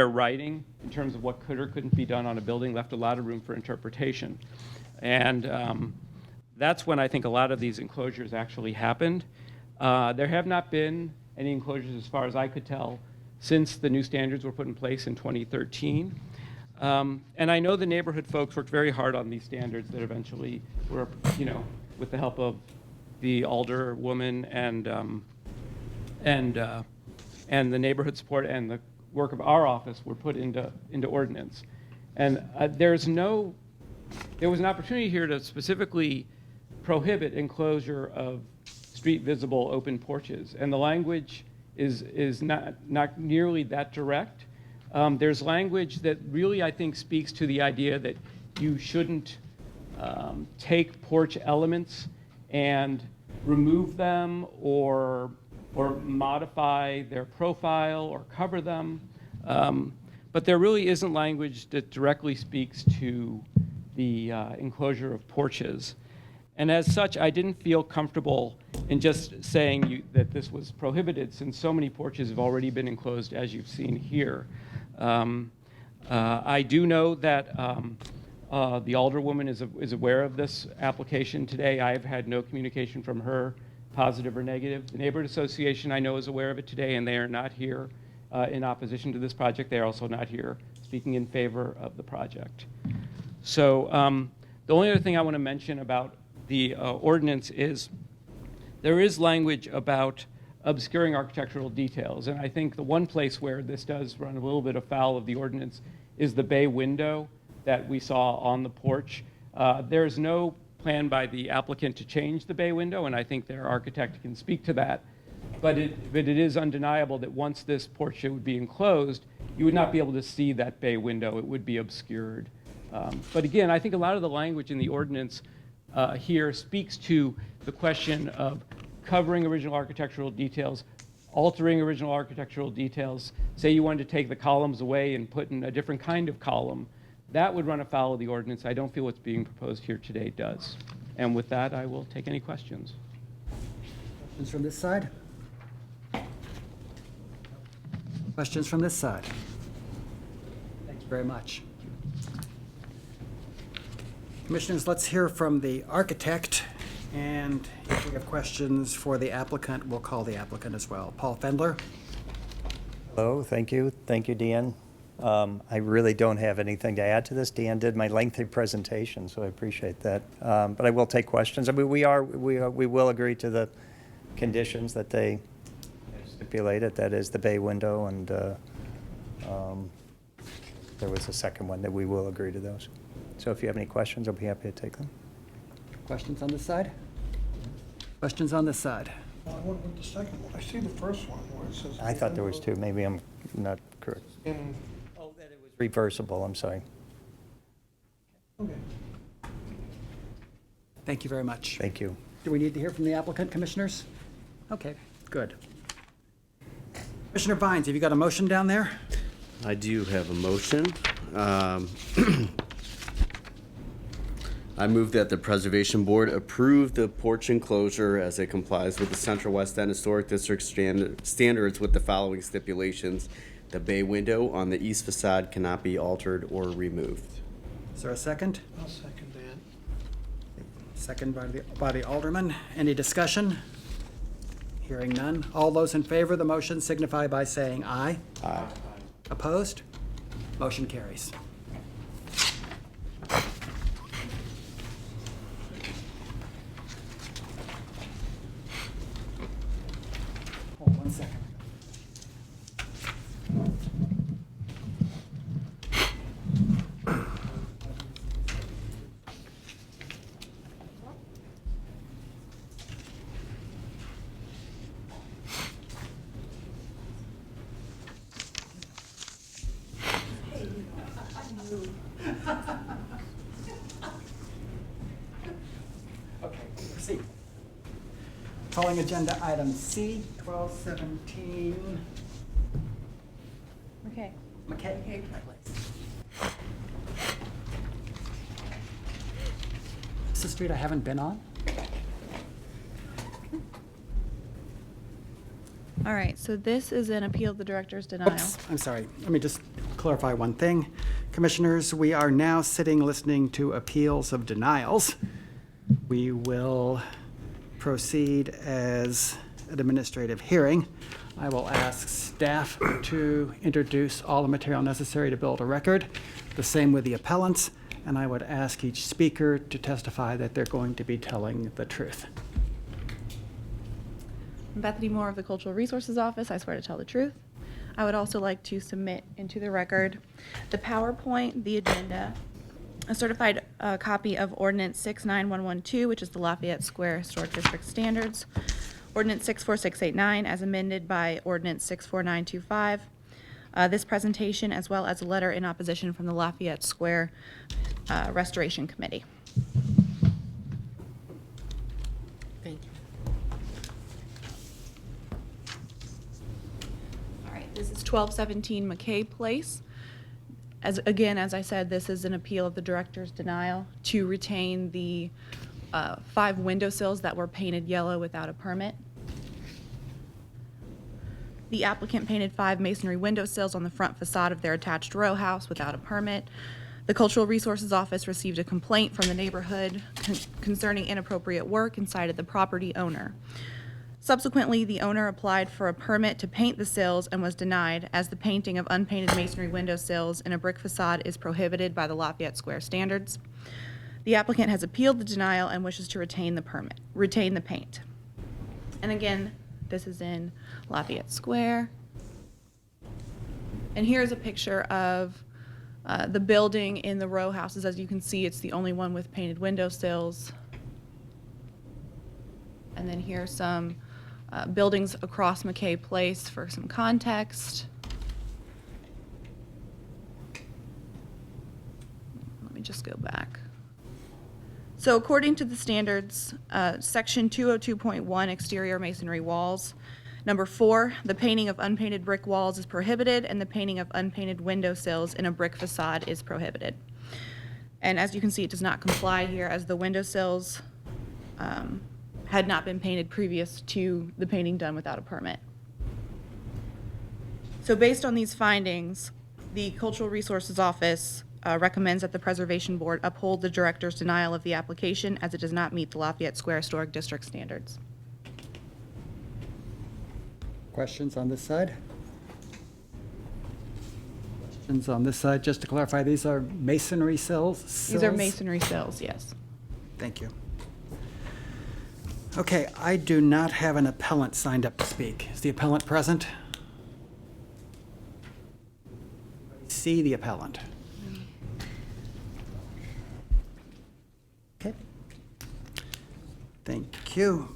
writing in terms of what could or couldn't be done on a building, left a lot of room for interpretation. And that's when I think a lot of these enclosures actually happened. There have not been any enclosures, as far as I could tell, since the new standards were put in place in 2013. And I know the neighborhood folks worked very hard on these standards that eventually were, with the help of the alderwoman and the neighborhood support and the work of our office were put into ordinance. And there was an opportunity here to specifically prohibit enclosure of street visible open porches. And the language is not nearly that direct. There's language that really, I think, speaks to the idea that you shouldn't take porch elements and remove them or modify their profile or cover them. But there really isn't language that directly speaks to the enclosure of porches. And as such, I didn't feel comfortable in just saying that this was prohibited, since so many porches have already been enclosed, as you've seen here. I do know that the alderwoman is aware of this application today. I have had no communication from her, positive or negative. The neighborhood association, I know, is aware of it today, and they are not here in opposition to this project. They are also not here speaking in favor of the project. So the only other thing I want to mention about the ordinance is there is language about obscuring architectural details. And I think the one place where this does run a little bit afoul of the ordinance is the bay window that we saw on the porch. There's no plan by the applicant to change the bay window, and I think their architect can speak to that. But it is undeniable that once this porch would be enclosed, you would not be able to see that bay window. It would be obscured. But again, I think a lot of the language in the ordinance here speaks to the question of covering original architectural details, altering original architectural details. Say you wanted to take the columns away and put in a different kind of column. That would run afoul of the ordinance. I don't feel what's being proposed here today does. And with that, I will take any questions. Questions from this side? Questions from this side? Thank you very much. Commissioners, let's hear from the architect, and if we have questions for the applicant, we'll call the applicant as well. Paul Fendler. Hello, thank you. Thank you, Deanne. I really don't have anything to add to this. Deanne did my lengthy presentation, so I appreciate that. But I will take questions. I mean, we will agree to the conditions that they stipulated. That is the bay window, and there was a second one that we will agree to those. So if you have any questions, I'll be happy to take them. Questions on this side? Questions on this side? I went with the second one. I see the first one where it says. I thought there was two. Maybe I'm not correct. In, That it was reversible. I'm sorry. okay. Thank you very much. Thank you. Do we need to hear from the applicant, commissioners? Okay, good. Commissioner Vines, have you got a motion down there? I do have a motion. I move that the Preservation Board approve the porch enclosure as it complies with the Central West End Historic District standards with the following stipulations. The bay window on the east facade cannot be altered or removed. Is there a second? I'll second that. Second by the alderman. Any discussion? Hearing none. All those in favor of the motion signify by saying aye. Aye. Opposed? Motion carries. Hold 1 second. Okay, proceed. Calling agenda item C, 1217. Okay. McKay. This is a street I haven't been on? All right, so this is an appeal of the director's denial. Oops, I'm sorry. Let me just clarify one thing. Commissioners, we are now sitting listening to appeals of denials. We will proceed as an administrative hearing. I will ask staff to introduce all the material necessary to build a record, the same with the appellants, and I would ask each speaker to testify that they're going to be telling the truth. Bethany Moore of the Cultural Resources Office, I swear to tell the truth. I would also like to submit into the record the PowerPoint, the agenda, a certified copy of Ordinance 69112, which is the Lafayette Square Historic District Standards, Ordinance 64689 as amended by Ordinance 64925, this presentation, as well as a letter in opposition from the Lafayette Square Restoration Committee. Thank you. All right, this is 1217 McKay Place. As I said, this is an appeal of the director's denial to retain the 5 windowsills that were painted yellow without a permit. The applicant painted 5 masonry windowsills on the front facade of their attached row house without a permit. The Cultural Resources Office received a complaint from the neighborhood concerning inappropriate work and cited the property owner. Subsequently, the owner applied for a permit to paint the sills and was denied, as the painting of unpainted masonry windowsills in a brick facade is prohibited by the Lafayette Square standards. The applicant has appealed the denial and wishes to retain the paint. And again, this is in Lafayette Square. And here's a picture of the building in the row houses. As you can see, it's the only one with painted windowsills. And then here's some buildings across McKay Place for some context. Let me just go back. So according to the standards, section 202.1, exterior masonry walls. Number 4, the painting of unpainted brick walls is prohibited, and the painting of unpainted windowsills in a brick facade is prohibited. And as you can see, it does not comply here, as the windowsills had not been painted previous to the painting done without a permit. So based on these findings, the Cultural Resources Office recommends that the Preservation Board uphold the director's denial of the application, as it does not meet the Lafayette Square Historic District standards. Questions on this side? Questions on this side? Just to clarify, these are masonry sills? These are masonry sills, yes. Thank you. Okay, I do not have an appellant signed up to speak. Is the appellant present? See the appellant. Okay. Thank you.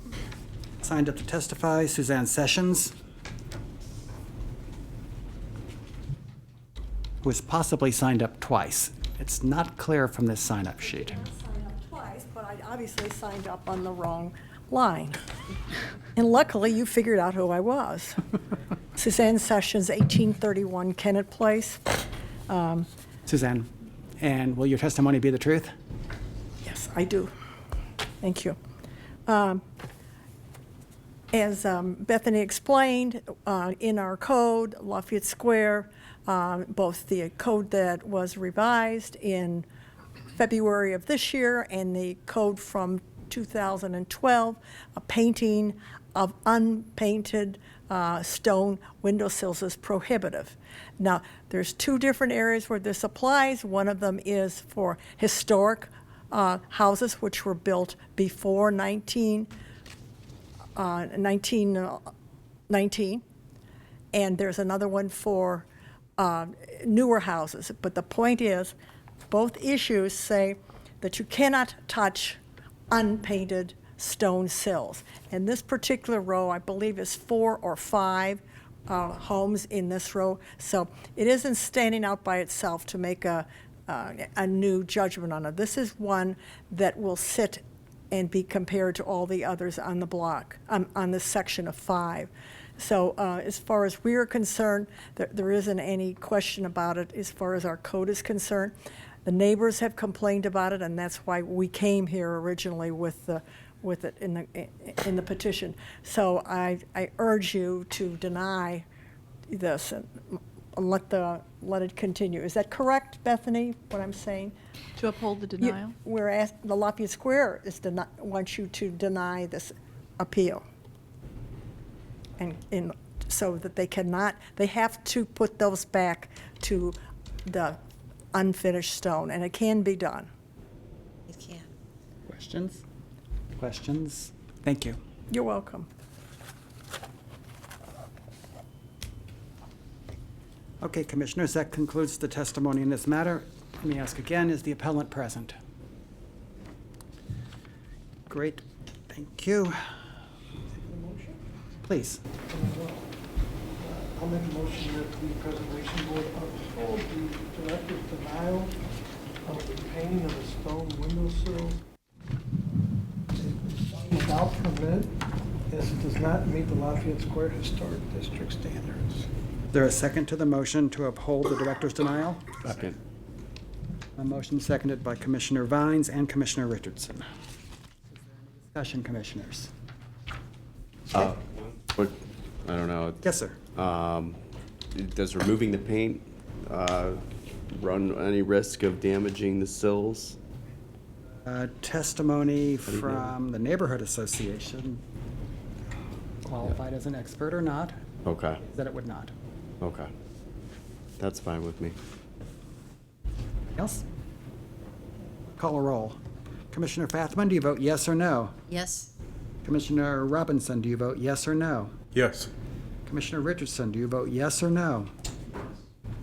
Signed up to testify, Suzanne Sessions, who is possibly signed up twice. It's not clear from this sign-up sheet. I signed up twice, but I obviously signed up on the wrong line. And luckily, you figured out who I was. Suzanne Sessions, 1831 Kennett Place. Suzanne, and will your testimony be the truth? Yes, I do. Thank you. As Bethany explained, in our code, Lafayette Square, both the code that was revised in February of this year, and the code from 2012, a painting of unpainted stone windowsills is prohibitive. Now, there's two different areas where this applies. One of them is for historic houses which were built before 1919, and there's another one for newer houses. But the point is, both issues say that you cannot touch unpainted stone sills. And this particular row, I believe, is 4 or 5 homes in this row. So it isn't standing out by itself to make a new judgment on it. This is one that will sit and be compared to all the others on the block, on this section of 5. So as far as we're concerned, there isn't any question about it as far as our code is concerned. The neighbors have complained about it, and that's why we came here originally with it in the petition. So I urge you to deny this and let it continue. Is that correct, Bethany, what I'm saying? To uphold the denial? Whereas the Lafayette Square wants you to deny this appeal. And so that they have to put those back to the unfinished stone, and it can be done. It can. Questions? Questions? Thank you. You're welcome. Okay, Commissioners, that concludes the testimony in this matter. Let me ask again, is the appellant present? Great, thank you. Please. I'll make a motion that the Preservation Board uphold the director's denial of the painting of the stone windowsill without permit, as it does not meet the Lafayette Square Historic District standards. Is there a second to the motion to uphold the director's denial? Second. A motion seconded by Commissioner Vines and Commissioner Richardson. Discussion, Commissioners. What, I don't know. Yes, sir. Does removing the paint run any risk of damaging the sills? Testimony from the Neighborhood Association, qualified as an expert or not, Okay. that it would not. Okay. That's fine with me. Else? Call a roll. Commissioner Fathman, do you vote yes or no? Yes. Commissioner Robinson, do you vote yes or no? Yes. Commissioner Richardson, do you vote yes or no?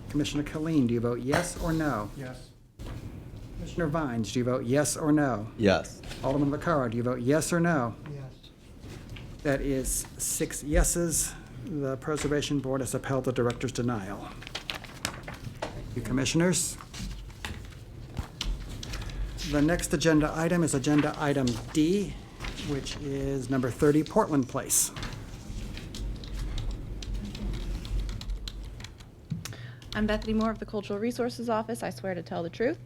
Commissioner Killeen, do you vote yes or no? Yes. Commissioner Vines, do you vote yes or no? Yes. Alderman Vaccaro, do you vote yes or no? Yes. That is 6 yeses. The Preservation Board has upheld the director's denial. Thank you, Commissioners. The next agenda item is Agenda Item D, which is number 30 Portland Place. I'm Bethany Moore of the Cultural Resources Office. I swear to tell the truth.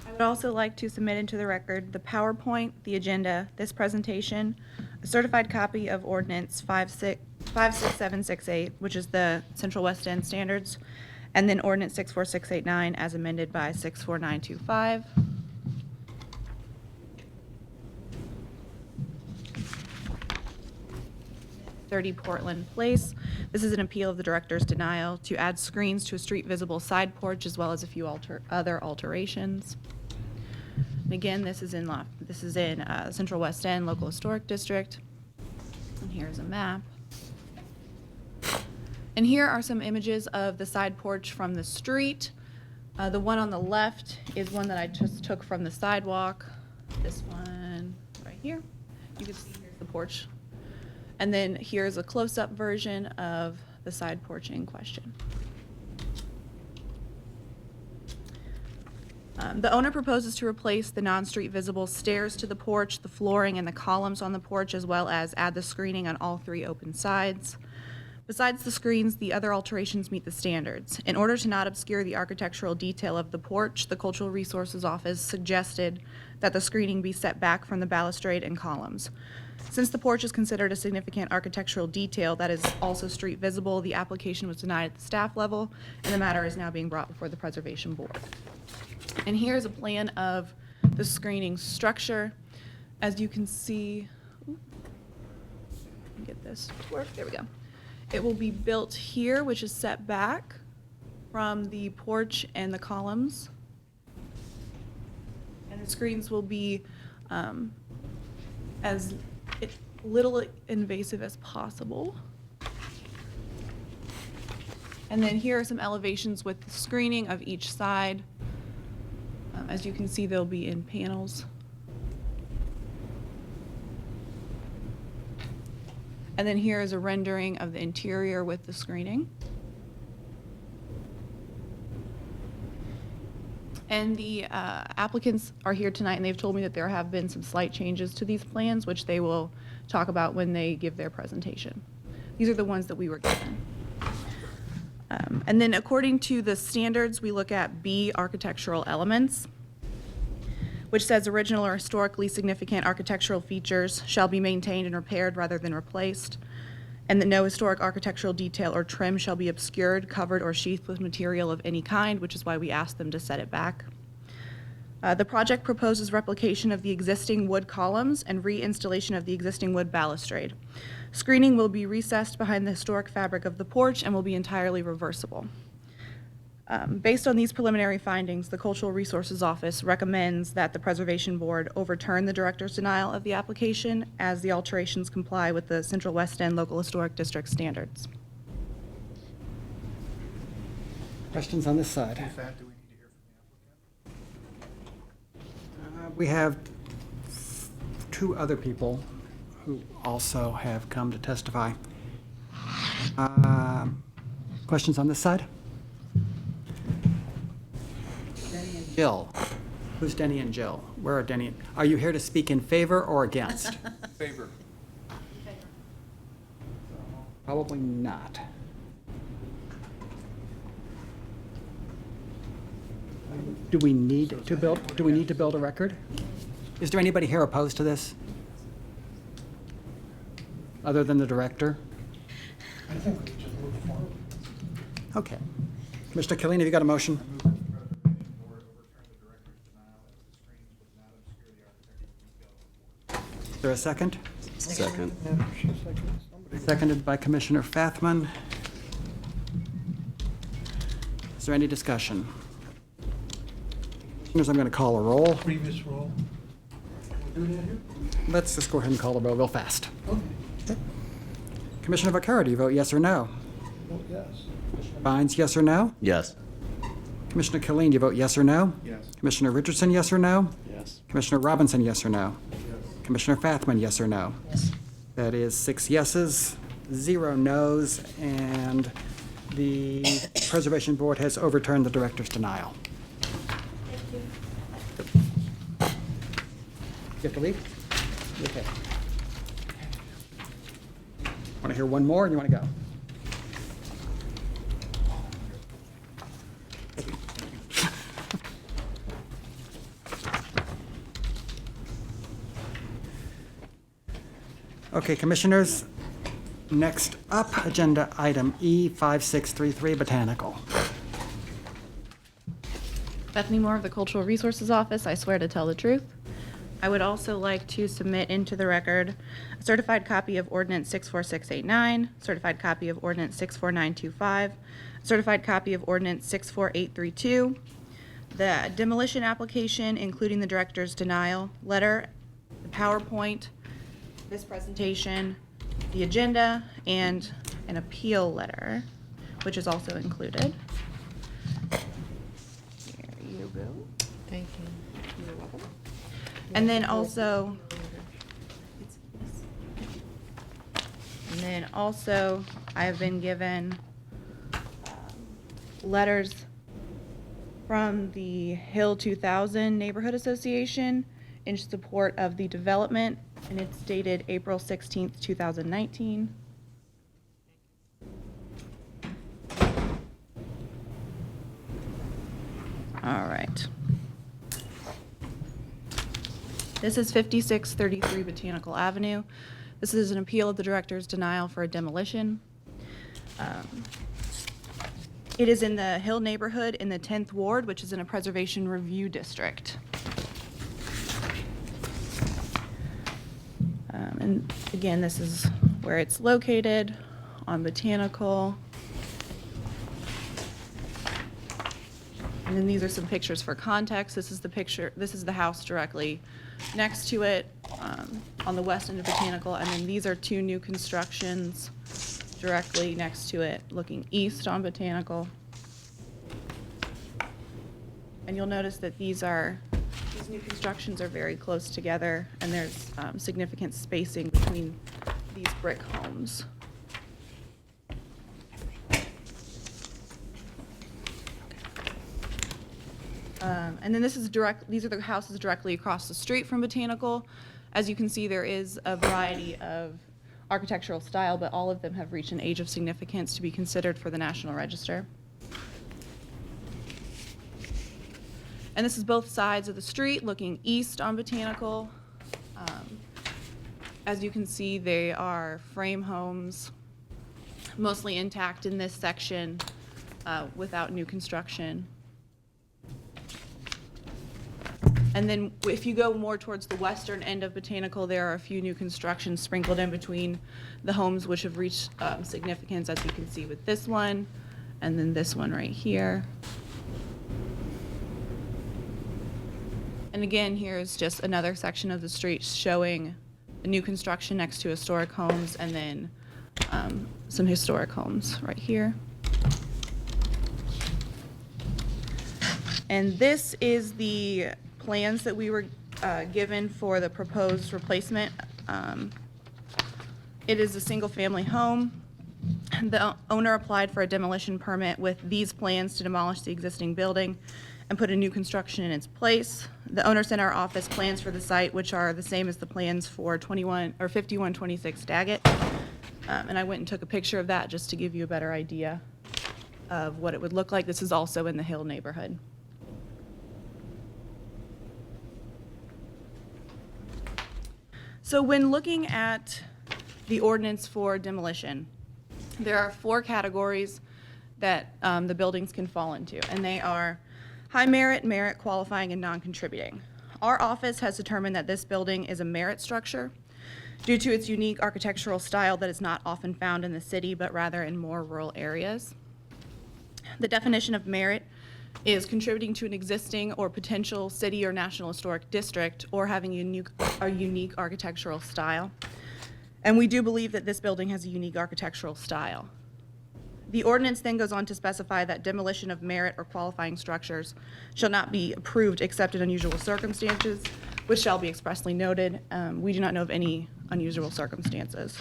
I would also like to submit into the record the PowerPoint, the agenda, this presentation, a certified copy of Ordinance 56768, which is the Central West End standards, and then Ordinance 64689 as amended by 64925. Portland Place. This is an appeal of the director's denial to add screens to a street visible side porch as well as a few other alterations. And again, this is in Central West End Local Historic District. And here's a map. And here are some images of the side porch from the street. The one on the left is one that I just took from the sidewalk. This one right here. You can see here's the porch. And then here's a close-up version of the side porch in question. The owner proposes to replace the non-street visible stairs to the porch, the flooring, and the columns on the porch, as well as add the screening on all 3 open sides. Besides the screens, the other alterations meet the standards. In order to not obscure the architectural detail of the porch, the Cultural Resources Office suggested that the screening be set back from the balustrade and columns. Since the porch is considered a significant architectural detail that is also street visible, the application was denied at the staff level, and the matter is now being brought before the Preservation Board. And here's a plan of the screening structure. As you can see, get this to work, there we go. It will be built here, which is set back from the porch and the columns. And the screens will be as little invasive as possible. And then here are some elevations with the screening of each side. As you can see, they'll be in panels. And then here is a rendering of the interior with the screening. And the applicants are here tonight, and they've told me that there have been some slight changes to these plans, which they will talk about when they give their presentation. These are the ones that we were given. And then according to the standards, we look at B, architectural elements, which says original or historically significant architectural features shall be maintained and repaired rather than replaced, and that no historic architectural detail or trim shall be obscured, covered, or sheathed with material of any kind, which is why we asked them to set it back. The project proposes replication of the existing wood columns and reinstallation of the existing wood balustrade. Screening will be recessed behind the historic fabric of the porch and will be entirely reversible. Based on these preliminary findings, the Cultural Resources Office recommends that the Preservation Board overturn the director's denial of the application as the alterations comply with the Central West End Local Historic District standards. Questions on this side? We have two other people who also have come to testify. Questions on this side? Denny and Jill. Who's Denny and Jill? Where are Denny? Are you here to speak in favor or against? Favor. Probably not. Do we need to build a record? Is there anybody here opposed to this? Other than the director? I think we just move forward. Okay. Commissioner Killeen, have you got a motion? Is there a second? Second. Seconded by Commissioner Fathman. Is there any discussion? Commissioners, I'm going to call a roll. Previous roll. Let's just go ahead and call the roll real fast. Okay. Commissioner Vaccaro, do you vote yes or no? Vote yes. Bynes, yes or no? Yes. Commissioner Killeen, do you vote yes or no? Yes. Commissioner Richardson, yes or no? Yes. Commissioner Robinson, yes or no? Yes. Commissioner Fathman, yes or no? Yes. That is 6 yeses, 0 noes, and the Preservation Board has overturned the director's denial. You have to leave? Okay. Want to hear one more, or you want to go? Okay, Commissioners, next up, agenda item E5633, Botanical. Bethany Moore of the Cultural Resources Office. I swear to tell the truth. I would also like to submit into the record a certified copy of Ordinance 64689, certified copy of Ordinance 64925, certified copy of Ordinance 64832, the demolition application, including the director's denial letter, the PowerPoint, this presentation, the agenda, and an appeal letter, which is also included. There you go. Thank you. You're welcome. And then also, I have been given letters from the Hill 2000 Neighborhood Association in support of the development, and it's dated April 16th, 2019. All right. This is 5633 Botanical Avenue. This is an appeal of the director's denial for a demolition. It is in the Hill neighborhood in the 10th Ward, which is in a preservation review district. And again, this is where it's located on Botanical. And then these are some pictures for context. This is the house directly next to it on the west end of Botanical. And then these are two new constructions directly next to it, looking east on Botanical. And you'll notice that these new constructions are very close together, and there's significant spacing between these brick homes. And then these are the houses directly across the street from Botanical. As you can see, there is a variety of architectural style, but all of them have reached an age of significance to be considered for the National Register. And this is both sides of the street looking east on Botanical. As you can see, they are frame homes, mostly intact in this section without new construction. And then if you go more towards the western end of Botanical, there are a few new constructions sprinkled in between the homes which have reached significance, as you can see with this one, and then this one right here. And again, here's just another section of the street showing a new construction next to historic homes, and then some historic homes right here. And this is the plans that we were given for the proposed replacement. It is a single-family home. The owner applied for a demolition permit with these plans to demolish the existing building and put a new construction in its place. The owner sent our office plans for the site, which are the same as the plans for 5126 Daggett. And I went and took a picture of that just to give you a better idea of what it would look like. This is also in the Hill neighborhood. So when looking at the ordinance for demolition, there are 4 categories that the buildings can fall into, and they are high merit, merit, qualifying, and non-contributing. Our office has determined that this building is a merit structure due to its unique architectural style that is not often found in the city, but rather in more rural areas. The definition of merit is contributing to an existing or potential city or national historic district, or having a unique architectural style. And we do believe that this building has a unique architectural style. The ordinance then goes on to specify that demolition of merit or qualifying structures shall not be approved except in unusual circumstances, which shall be expressly noted. We do not know of any unusual circumstances.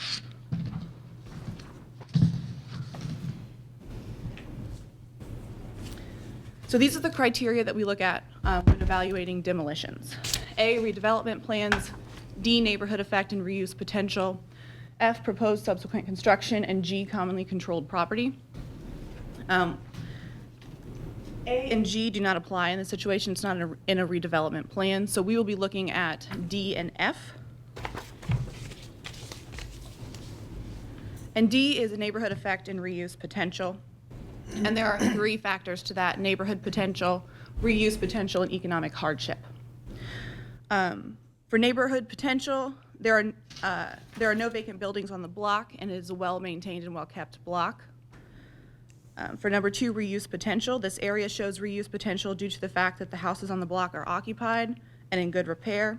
So these are the criteria that we look at when evaluating demolitions. A, redevelopment plans. D, neighborhood effect and reuse potential. F, proposed subsequent construction. And G, commonly controlled property. A and G do not apply in this situation. It's not in a redevelopment plan. So we will be looking at D and F. And D is a neighborhood effect and reuse potential. And there are 3 factors to that: neighborhood potential, reuse potential, and economic hardship. For neighborhood potential, there are no vacant buildings on the block, and it is a well-maintained and well-kept block. For number 2, reuse potential, this area shows reuse potential due to the fact that the houses on the block are occupied and in good repair.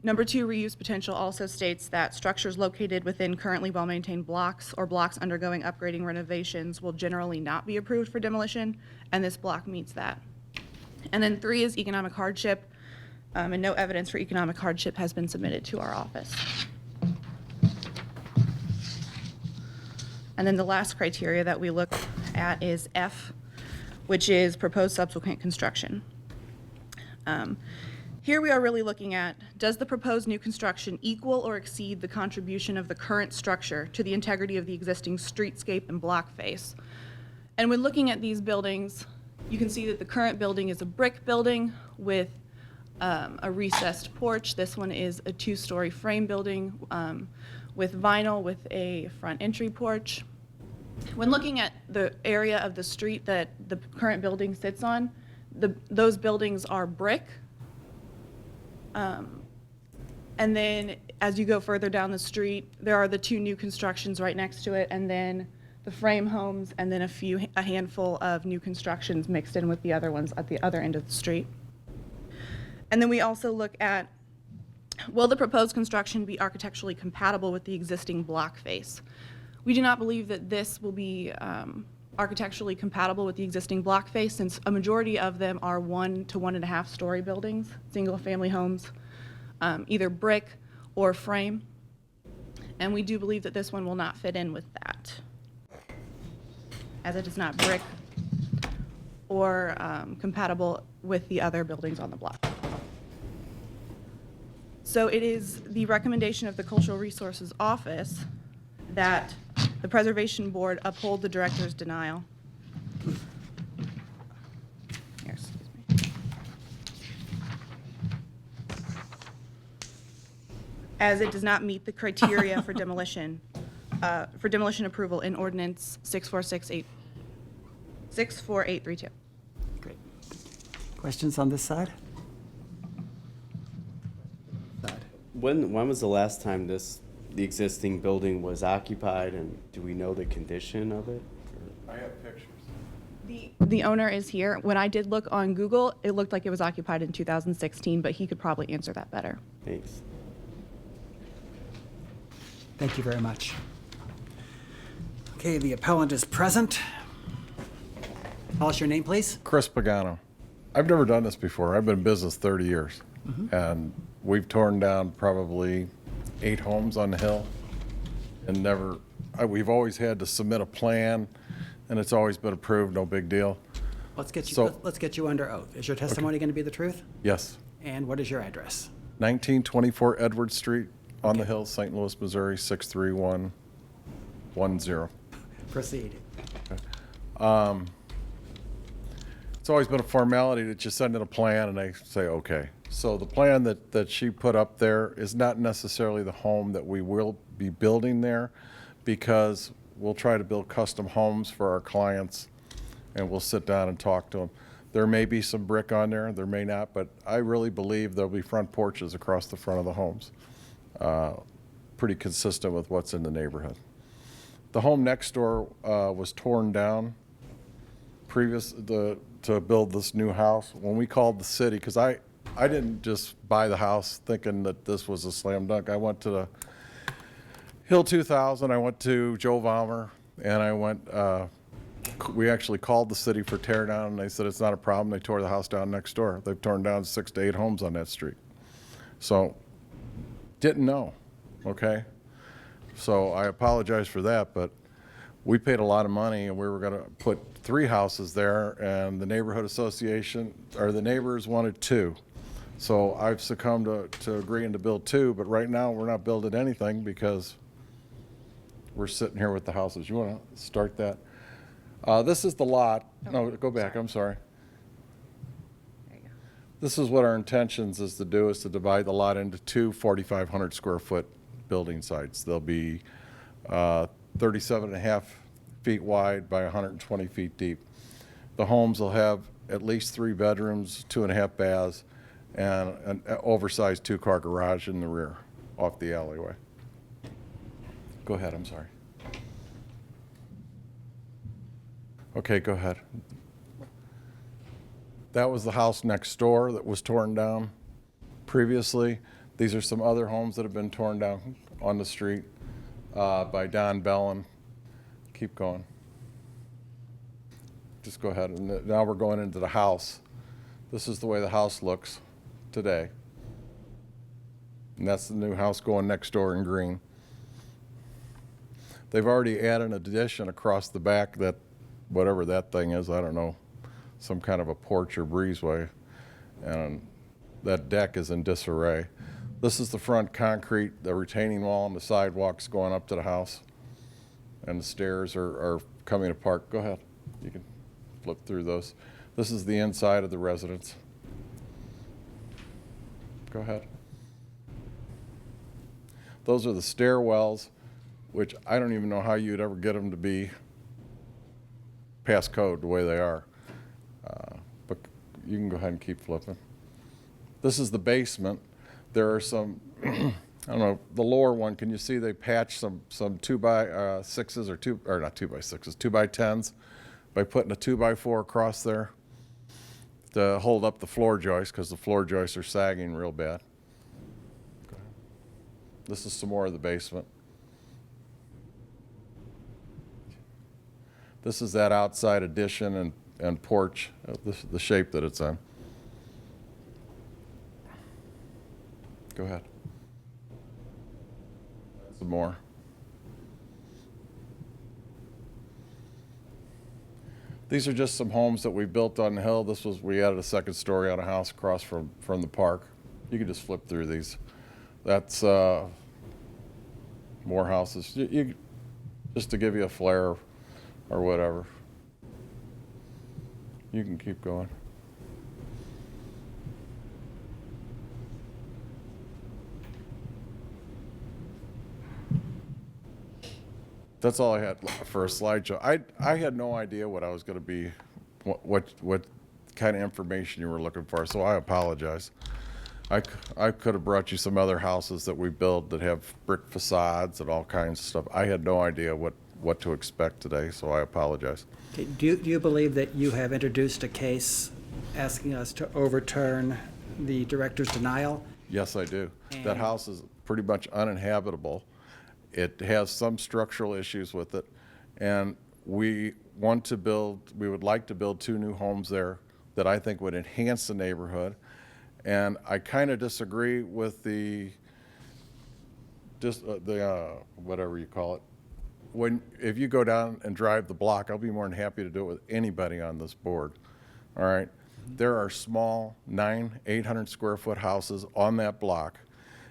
Number 2, reuse potential also states that structures located within currently well-maintained blocks or blocks undergoing upgrading renovations will generally not be approved for demolition, and this block meets that. And then 3 is economic hardship, and no evidence for economic hardship has been submitted to our office. And then the last criteria that we look at is F, which is proposed subsequent construction. Here we are really looking at, does the proposed new construction equal or exceed the contribution of the current structure to the integrity of the existing streetscape and block face? And when looking at these buildings, you can see that the current building is a brick building with a recessed porch. This one is a 2-story frame building with vinyl with a front entry porch. When looking at the area of the street that the current building sits on, those buildings are brick. And then as you go further down the street, there are the 2 new constructions right next to it, and then the frame homes, and then a handful of new constructions mixed in with the other ones at the other end of the street. And then we also look at, will the proposed construction be architecturally compatible with the existing block face? We do not believe that this will be architecturally compatible with the existing block face, since a majority of them are 1 to 1.5 story buildings, single-family homes, either brick or frame. And we do believe that this one will not fit in with that, as it is not brick or compatible with the other buildings on the block. So it is the recommendation of the Cultural Resources Office that the Preservation Board uphold the director's denial. Here, excuse me. As it does not meet the criteria for demolition approval in Ordinance 64832. Great. Questions on this side? When was the last time the existing building was occupied, and do we know the condition of it? I have pictures. The owner is here. When I did look on Google, it looked like it was occupied in 2016, but he could probably answer that better. Thanks. Thank you very much. Okay, the appellant is present. Tell us your name, please. Chris Pagano. I've never done this before. I've been in business 30 years. And we've torn down probably 8 homes on the hill, and we've always had to submit a plan, and it's always been approved, no big deal. Let's get you, So- let's get you under oath. Is your testimony going to be the truth? Yes. And what is your address? 1924 Edward Street on the hill, St. Louis, Missouri, 63110. Proceed. It's always been a formality that you send in a plan and they say, okay. So the plan that she put up there is not necessarily the home that we will be building there, because we'll try to build custom homes for our clients, and we'll sit down and talk to them. There may be some brick on there, there may not, but I really believe there'll be front porches across the front of the homes. Pretty consistent with what's in the neighborhood. The home next door was torn down to build this new house. When we called the city, because I didn't just buy the house thinking that this was a slam dunk. I went to the Hill 2000, I went to Joe Valmer, and we actually called the city for tear down, and they said it's not a problem. They tore the house down next door. They've torn down 6 to 8 homes on that street. So, didn't know, okay? So I apologize for that, but we paid a lot of money, and we were gonna put 3 houses there, and the neighborhood association, or the neighbors wanted 2. So I've succumbed to agreeing to build 2, but right now we're not building anything because we're sitting here with the houses. You wanna start that? This is the lot. No, go back, I'm sorry. This is what our intentions is to do, is to divide the lot into 2 4,500 square foot building sites. They'll be 37.5 feet wide by 120 feet deep. The homes will have at least 3 bedrooms, 2.5 baths, and an oversized 2-car garage in the rear off the alleyway. Go ahead, I'm sorry. Okay, go ahead. That was the house next door that was torn down previously. These are some other homes that have been torn down on the street by Don Bellin. Keep going. Just go ahead. And now we're going into the house. This is the way the house looks today. And that's the new house going next door in green. They've already added an addition across the back, that whatever that thing is, I don't know, some kind of a porch or breezeway. And that deck is in disarray. This is the front concrete, the retaining wall, and the sidewalks going up to the house. And the stairs are coming apart. Go ahead. You can flip through those. This is the inside of the residence. Go ahead. Those are the stairwells, which I don't even know how you'd ever get them to be past code the way they are. But you can go ahead and keep flipping. This is the basement. There are some, I don't know, the lower one, can you see they patched some 2x6s or not 2x6s, 2x10s by putting a 2x4 across there to hold up the floor joists, because the floor joists are sagging real bad. This is some more of the basement. This is that outside addition and porch, the shape that it's in. Go ahead. Some more. These are just some homes that we built on the hill. We added a second story on a house across from the park. You can just flip through these. That's more houses. Just to give you a flare or whatever. You can keep going. That's all I had for a slideshow. I had no idea what I was going to be, what kind of information you were looking for, so I apologize. I could have brought you some other houses that we build that have brick facades and all kinds of stuff. I had no idea what to expect today, so I apologize. Okay, do you believe that you have introduced a case asking us to overturn the director's denial? Yes, I do. That And- house is pretty much uninhabitable. It has some structural issues with it, and we would like to build 2 new homes there that I think would enhance the neighborhood. And I kind of disagree with whatever you call it. If you go down and drive the block, I'll be more than happy to do it with anybody on this board. All right? There are small 800 square foot houses on that block,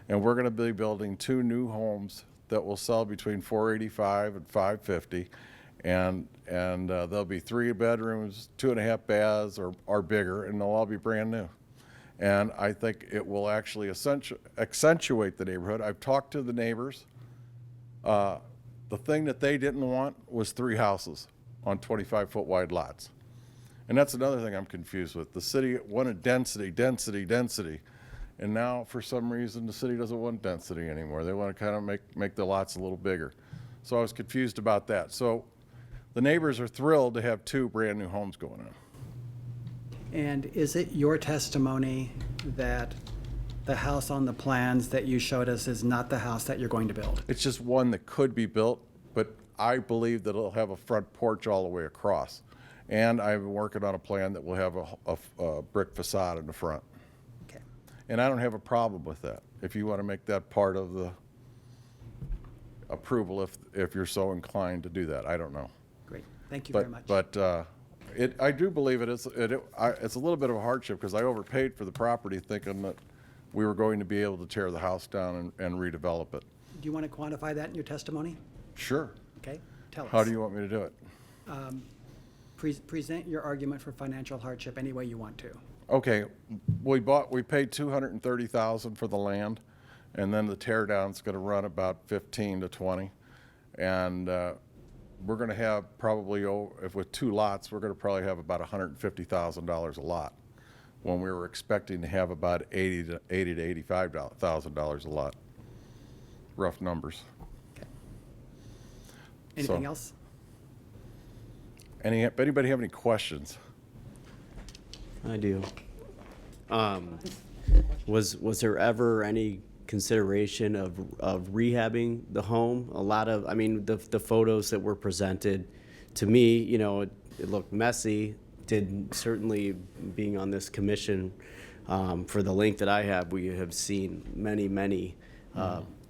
and we're going to be building 2 new homes that will sell between $485 and $550, and there'll be 3 bedrooms, 2.5 baths or bigger, and they'll all be brand new. And I think it will actually accentuate the neighborhood. I've talked to the neighbors. The thing that they didn't want was 3 houses on 25-foot wide lots. And that's another thing I'm confused with. The city wanted density, density, density. And now, for some reason, the city doesn't want density anymore. They want to kind of make the lots a little bigger. So I was confused about that. So the neighbors are thrilled to have 2 brand new homes going on. And is it your testimony that the house on the plans that you showed us is not the house that you're going to build? It's just one that could be built, but I believe that it'll have a front porch all the way across. And I'm working on a plan that will have a brick facade in the front. Okay. And I don't have a problem with that, if you want to make that part of the approval, if you're so inclined to do that. I don't know. Great. Thank you very much. But I do believe it's a little bit of a hardship, because I overpaid for the property thinking that we were going to be able to tear the house down and redevelop it. Do you want to quantify that in your testimony? Sure. Okay, tell us. How do you want me to do it? Present your argument for financial hardship any way you want to. Okay, we paid $230,000 for the land, and then the tear down's going to run about 15 to 20, and we're going to have probably, if with 2 lots, we're going to probably have about $150,000 a lot, when we were expecting to have about $80,000 to $85,000 a lot. Rough numbers. Okay. Anything So, else? Anybody have any questions? I do. Was there ever any consideration of rehabbing the home? A lot of, the photos that were presented, to me, it looked messy. Certainly being on this commission, for the length that I have, we have seen many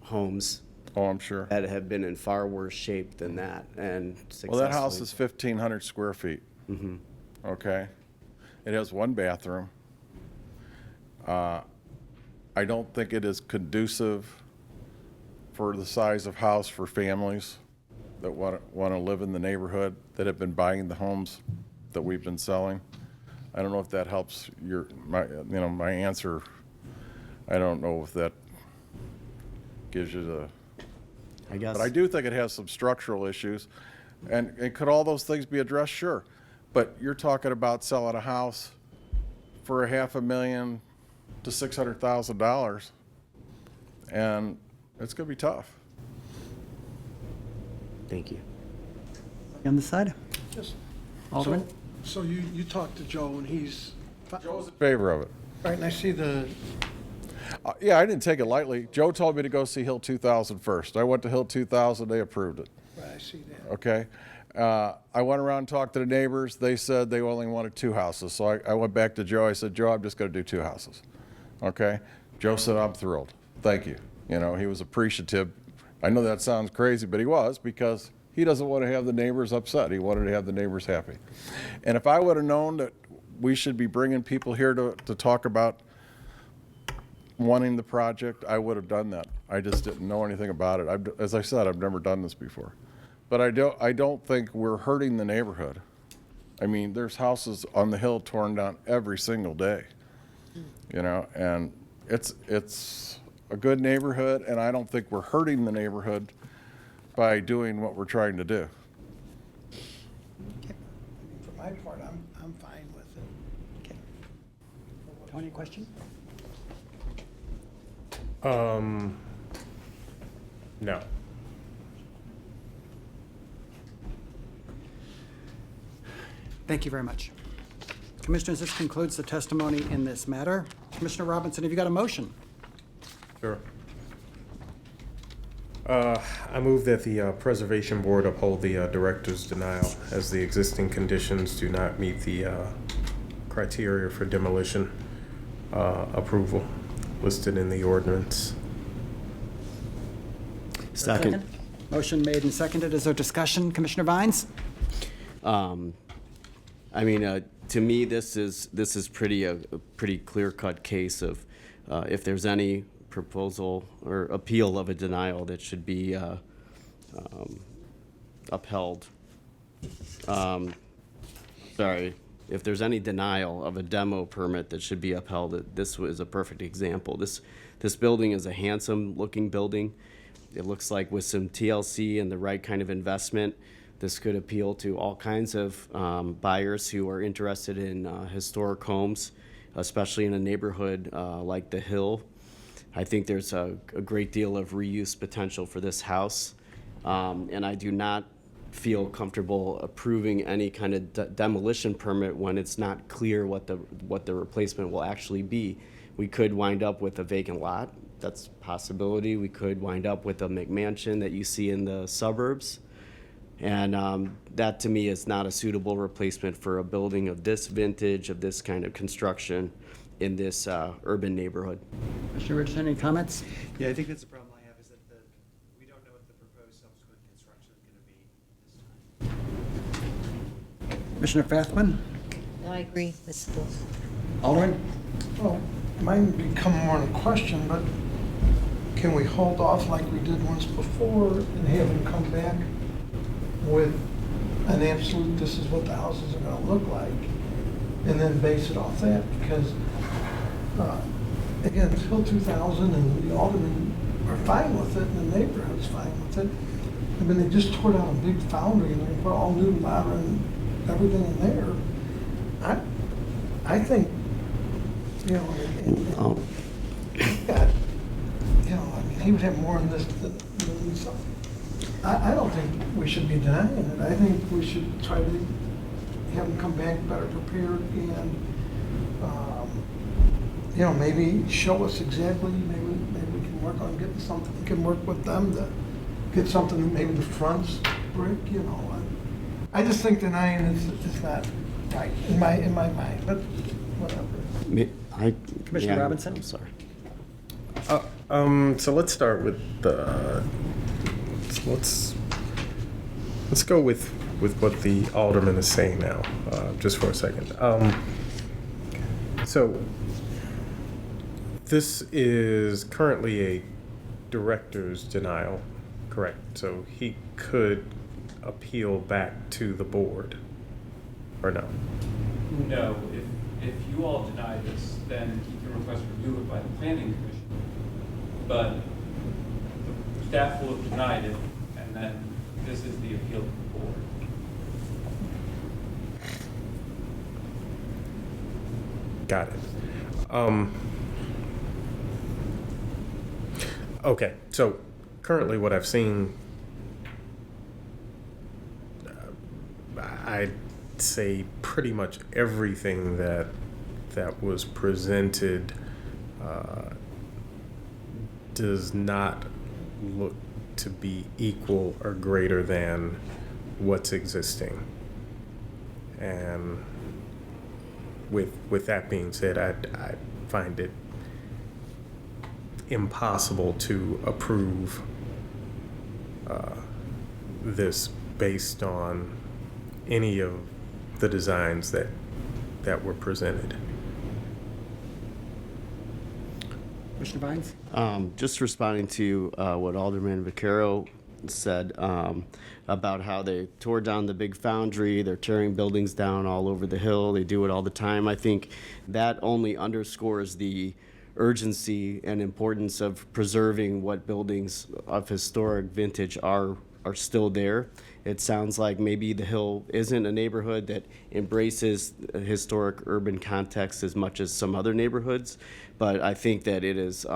homes. Oh, I'm sure. That have been in far worse shape than that, and Well, that house successfully- is 1,500 square feet. Mm-hmm. Okay? It has 1 bathroom. I don't think it is conducive for the size of house for families that want to live in the neighborhood, that have been buying the homes that we've been selling. I don't know if that helps my answer. I don't know if that gives you the... I guess. But I do think it has some structural issues. And could all those things be addressed? Sure. But you're talking about selling a house for $500,000 to $600,000, and it's going to be tough. Thank you. On this side? Just- Alderman? So you talked to Joe, and he's. Joe's in favor of it. Right, and I see the, Yeah, I didn't take it lightly. Joe told me to go see Hill 2000 first. I went to Hill 2000, they approved it. right, I see that. Okay. I went around and talked to the neighbors. They said they only wanted 2 houses. So I went back to Joe. I said, Joe, I'm just going to do 2 houses. Okay. Joe said, I'm thrilled. Thank you. You know, he was appreciative. I know that sounds crazy, but he was, because he doesn't want to have the neighbors upset. He wanted to have the neighbors happy. And if I would have known that we should be bringing people here to talk about wanting the project, I would have done that. I just didn't know anything about it. As I said, I've never done this before. But I don't think we're hurting the neighborhood. I mean, there's houses on the hill torn down every single day, you know, and it's a good neighborhood, and I don't think we're hurting the neighborhood by doing what we're trying to do. For my part, I'm fine with it. Okay. Tony, question? No. Thank you very much. Commissioners, this concludes the testimony in this matter. Commissioner Robinson, have you got a motion? Sure. I move that the Preservation Board uphold the director's denial, as the existing conditions do not meet the criteria for demolition approval listed in the ordinance. Second. Motion made and seconded. Is there discussion? Commissioner Vines? I mean, to me, this is a pretty clear-cut case of if there's any proposal or appeal of a denial that should be upheld. Sorry, if there's any denial of a demo permit that should be upheld, this was a perfect example. This building is a handsome-looking building. It looks like with some TLC and the right kind of investment, this could appeal to all kinds of buyers who are interested in historic homes, especially in a neighborhood like the Hill. I think there's a great deal of reuse potential for this house, and I do not feel comfortable approving any kind of demolition permit when it's not clear what the replacement will actually be. We could wind up with a vacant lot. That's a possibility. We could wind up with a McMansion that you see in the suburbs. And that, to me, is not a suitable replacement for a building of this vintage, of this kind of construction in this urban neighborhood. Commissioner Richardson, any comments? Yeah, I think that's the problem I have, is that we don't know what the proposed subsequent construction is going to be this time. Commissioner Fathman? I agree with both. Alderman? Well, it might become more of a question, but can we hold off like we did once before and have him come back with an absolute, this is what the houses are gonna look like, and then base it off that? Because, again, it's Hill 2000 and the aldermen are fine with it and the neighborhood's fine with it. I mean, they just tore down a big foundry and they put all new modern everything in there. I think, you know, got, you know, I mean, he would have more in this than some. I don't think we should be denying it. I think we should try to have him come back better prepared and, you know, maybe show us exactly, maybe we can work on getting something, we can work with them to get something, maybe the front's brick, you know. I just think denying is not right in my mind, but whatever. Commissioner Robinson? I'm sorry. So let's start with let's go with what the alderman is saying now, just for a second. So this is currently a director's denial, correct? So he could appeal back to the board, or no? No, if you all deny this, then he can request review it by the planning commission. But the staff will have denied it, and then this is the appeal to the board. Got it. Okay, so currently what I've seen, I'd say pretty much everything that was presented does not look to be equal or greater than what's existing. And with that being said, I find it impossible to approve this based on any of the designs that were presented. Commissioner Vines? Just responding to what Alderman Vaccaro said about how they tore down the big foundry, they're tearing buildings down all over the hill, they do it all the time. I think that only underscores the urgency and importance of preserving what buildings of historic vintage are still there. It sounds like maybe the Hill isn't a neighborhood that embraces a historic urban context as much as some other neighborhoods, but I think that it is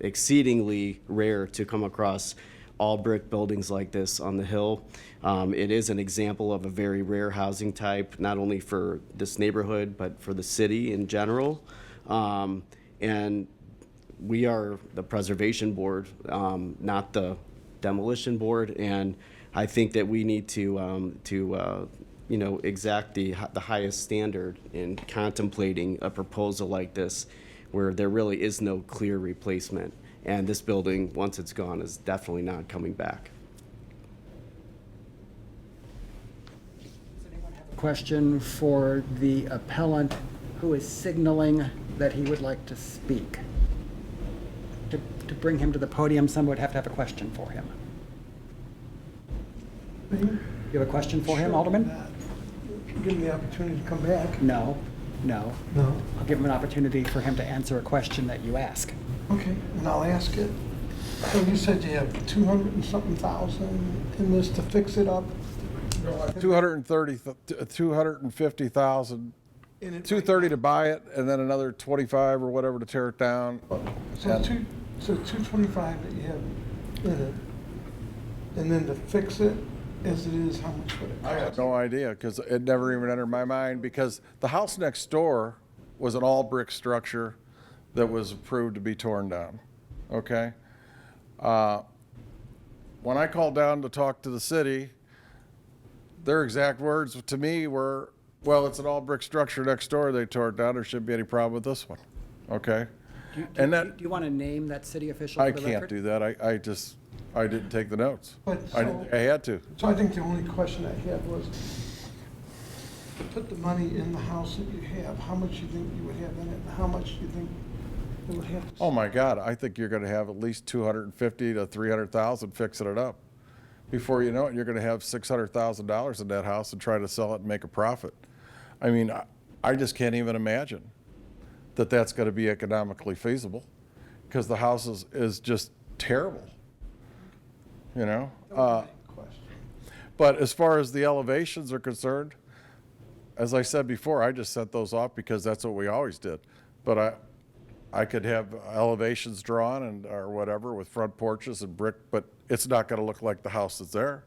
exceedingly rare to come across all brick buildings like this on the Hill. It is an example of a very rare housing type, not only for this neighborhood, but for the city in general. And we are the preservation board, not the demolition board, and I think that we need to exact the highest standard in contemplating a proposal like this, where there really is no clear replacement. And this building, once it's gone, is definitely not coming back. Question for the appellant who is signaling that he would like to speak. To bring him to the podium, someone would have to have a question for him. You have a question for him, Alderman? Give him the opportunity to come back. No. No? I'll give him an opportunity for him to answer a question that you ask. Okay, and I'll ask it. So you said you have 200 and something thousand in this to fix it up? 250,000, 230 to buy it, and then another 25 or whatever to tear it down. So 225 that you have in it, and then to fix it as it is, how much would it cost? I have no idea, because it never even entered my mind, because the house next door was an all-brick structure that was approved to be torn down, okay? When I called down to talk to the city, their exact words to me were, well, it's an all-brick structure next door, they tore it down, there shouldn't be any problem with this one, okay? Do you want to name that city official I for the can't record? do that, I didn't take the notes. But I had to. So I think the only question I had was, to put the money in the house that you have, how much you think you would have in it, and how much you think it would have to? Oh my God, I think you're gonna have at least 250 to 300,000 fixing it up. Before you know it, you're gonna have $600,000 in that house and try to sell it and make a profit. I mean, I just can't even imagine that that's gonna be economically feasible, because the house is just terrible, you know? But as far as the elevations are concerned, as I said before, I just sent those off because that's what we always did. But I could have elevations drawn and or whatever with front porches and brick, but it's not going to look like the house that's there.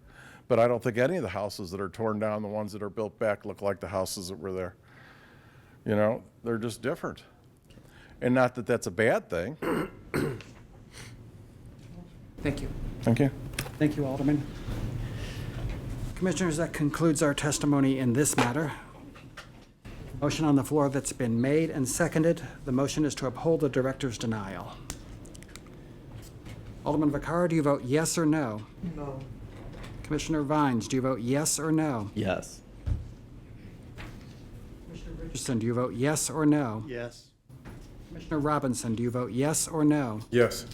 But I don't think any of the houses that are torn down, the ones that are built back, look like the houses that were there. You know, they're just different. And not that that's a bad thing. Thank you. Thank you. Thank you, Alderman. Commissioners, that concludes our testimony in this matter. Motion on the floor that's been made and seconded. The motion is to uphold the director's denial. Alderman Vaccaro, do you vote yes or no? No. Commissioner Vines, do you vote yes or no? Yes. Commissioner Richardson, do you vote yes or no? Yes. Commissioner Robinson, do you vote yes or no? Yes.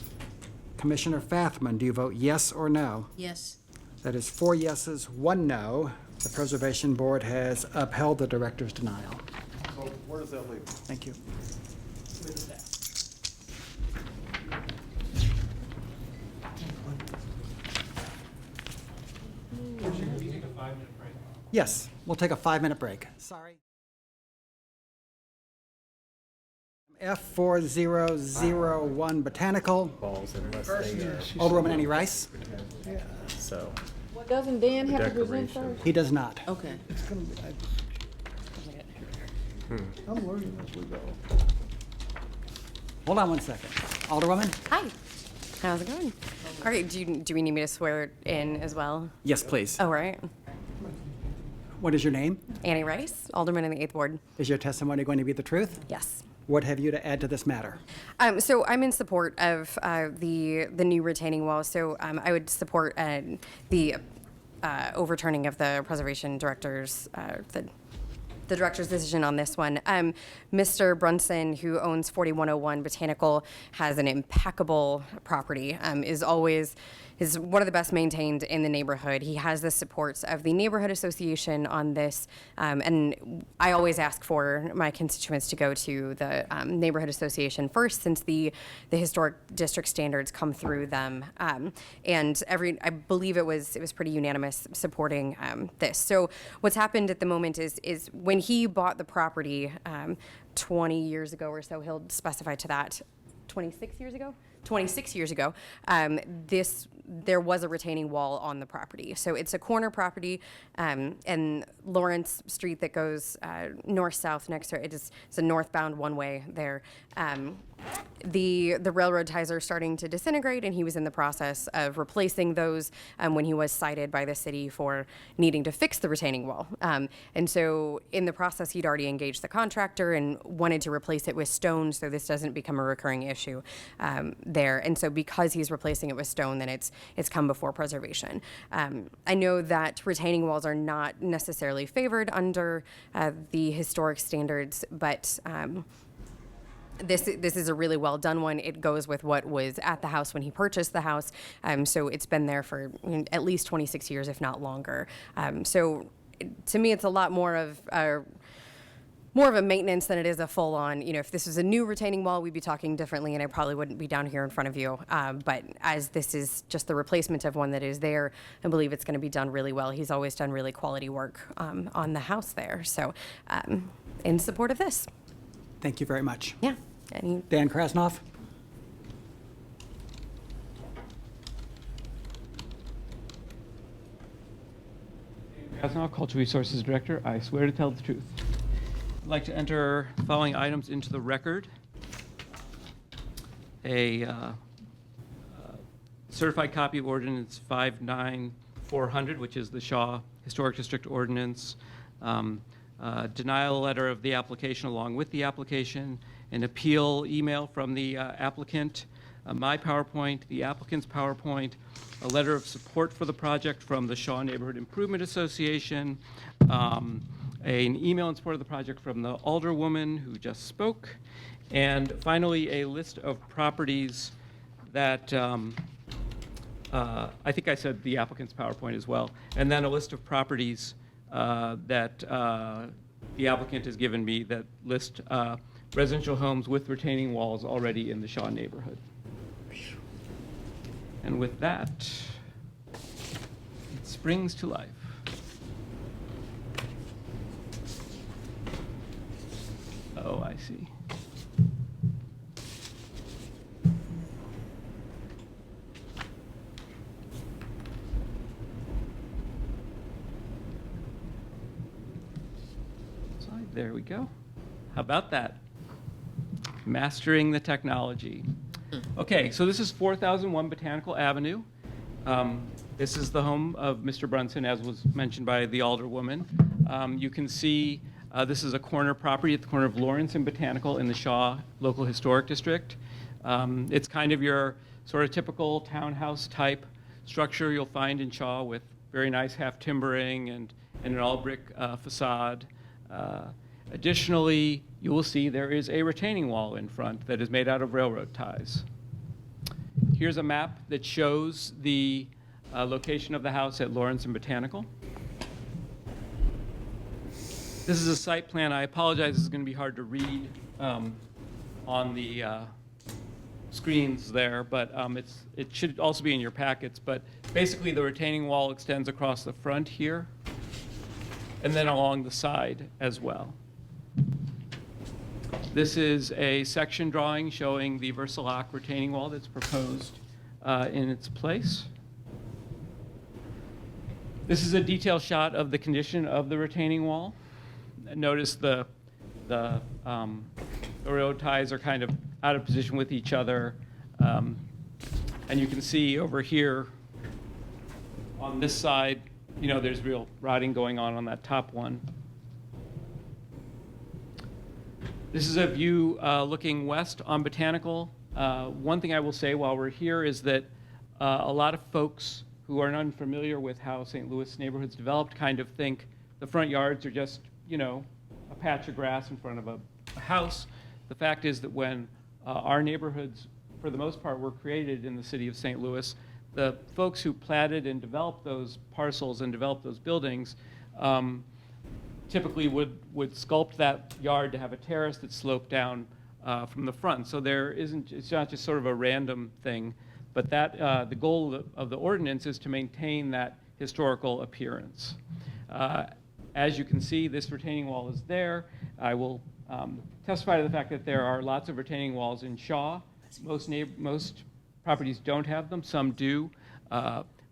Commissioner Fathman, do you vote yes or no? Yes. That is 4 yeses, 1 no. The Preservation Board has upheld the director's denial. So where does that leave? Thank you. Yes, we'll take a 5-minute break. Sorry. F4001 Botanical. Balls unless they are. Alderwoman Annie Rice. So, Doesn't Dan have to present Decoration. first? He does not. Okay. It's gonna be, I'm learning as we go. Hold on one second. Alderwoman? Hi. How's it going? All right, do we need me to swear it in as well? Yes, please. Oh, right. What is your name? Annie Rice, Alderman in the 8th Ward. Is your testimony going to be the truth? Yes. What have you to add to this matter? So I'm in support of the new retaining wall. So I would support the overturning of the preservation director's the director's decision on this one. Mr. Brunson, who owns 4101 Botanical, has an impeccable property, is one of the best maintained in the neighborhood. He has the supports of the neighborhood association on this, and I always ask for my constituents to go to the neighborhood association first, since the historic district standards come through them, and I believe it was pretty unanimous supporting this. So what's happened at the moment is when he bought the property 20 years ago or so, he'll specify to that, 26 years ago, there was a retaining wall on the property. So it's a corner property, and Lawrence Street that goes north-south next to it. It's a northbound one-way there. The railroad ties are starting to disintegrate, and he was in the process of replacing those when he was cited by the city for needing to fix the retaining wall. And so in the process, he'd already engaged the contractor and wanted to replace it with stone so this doesn't become a recurring issue there. And so because he's replacing it with stone, then it's come before preservation. I know that retaining walls are not necessarily favored under the historic standards, but this is a really well done one. It goes with what was at the house when he purchased the house. So it's been there for at least 26 years, if not longer. So to me, it's a lot more of a maintenance than it is a full-on. If this was a new retaining wall, we'd be talking differently, and I probably wouldn't be down here in front of you. But as this is just the replacement of one that is there, I believe it's going to be done really well. He's always done really quality work on the house there. So in support of this. Thank you very much. Yeah. Dan Krasnoff? Krasnoff, Cultural Resources Director. I swear to tell the truth. I'd like to enter the following items into the record. A certified copy of Ordinance 59400, which is the Shaw Historic District Ordinance, denial letter of the application along with the application, an appeal email from the applicant, my PowerPoint, the applicant's PowerPoint, a letter of support for the project from the Shaw Neighborhood Improvement Association, an email in support of the project from the alderwoman who just spoke, and finally a list of properties that I think I said the applicant's PowerPoint as well, and then a list of properties that the applicant has given me that list residential homes with retaining walls already in the Shaw neighborhood. And with that, it springs to life. Oh, I see. There we go. How about that? Mastering the technology. Okay, so this is 4001 Botanical Avenue. This is the home of Mr. Brunson, as was mentioned by the alderwoman. You can see this is a corner property at the corner of Lawrence and Botanical in the Shaw Local Historic District. It's kind of your sort of typical townhouse type structure you'll find in Shaw, with very nice half timbering and an all brick facade. Additionally, you will see there is a retaining wall in front that is made out of railroad ties. Here's a map that shows the location of the house at Lawrence and Botanical. This is a site plan. I apologize, this is going to be hard to read on the screens there, but it should also be in your packets. But basically, the retaining wall extends across the front here and then along the side as well. This is a section drawing showing the Versalillic retaining wall that's proposed in its place. This is a detailed shot of the condition of the retaining wall. Notice the railroad ties are kind of out of position with each other. And you can see over here on this side, you know, there's real rotting going on that top one. This is a view looking west on Botanical. One thing I will say while we're here is that a lot of folks who are unfamiliar with how St. Louis neighborhoods developed kind of think the front yards are just, you know, a patch of grass in front of a house. The fact is that when our neighborhoods, for the most part, were created in the city of St. Louis, the folks who platted and developed those parcels and developed those buildings typically would sculpt that yard to have a terrace that sloped down from the front. So it's not just sort of a random thing, but that the goal of the ordinance is to maintain that historical appearance. As you can see, this retaining wall is there. I will testify to the fact that there are lots of retaining walls in Shaw. Most properties don't have them, some do.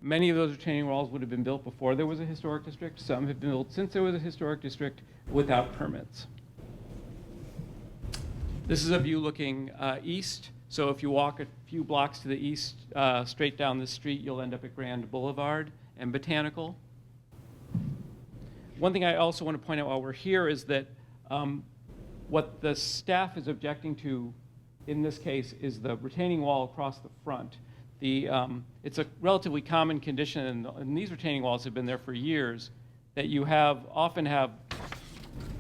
Many of those retaining walls would have been built before there was a historic district. Some have been built since there was a historic district without permits. This is a view looking east. So if you walk a few blocks to the east, straight down the street, you'll end up at Grand Boulevard and Botanical. One thing I also want to point out while we're here is that what the staff is objecting to in this case is the retaining wall across the front. It's a relatively common condition, and these retaining walls have been there for years, that you often have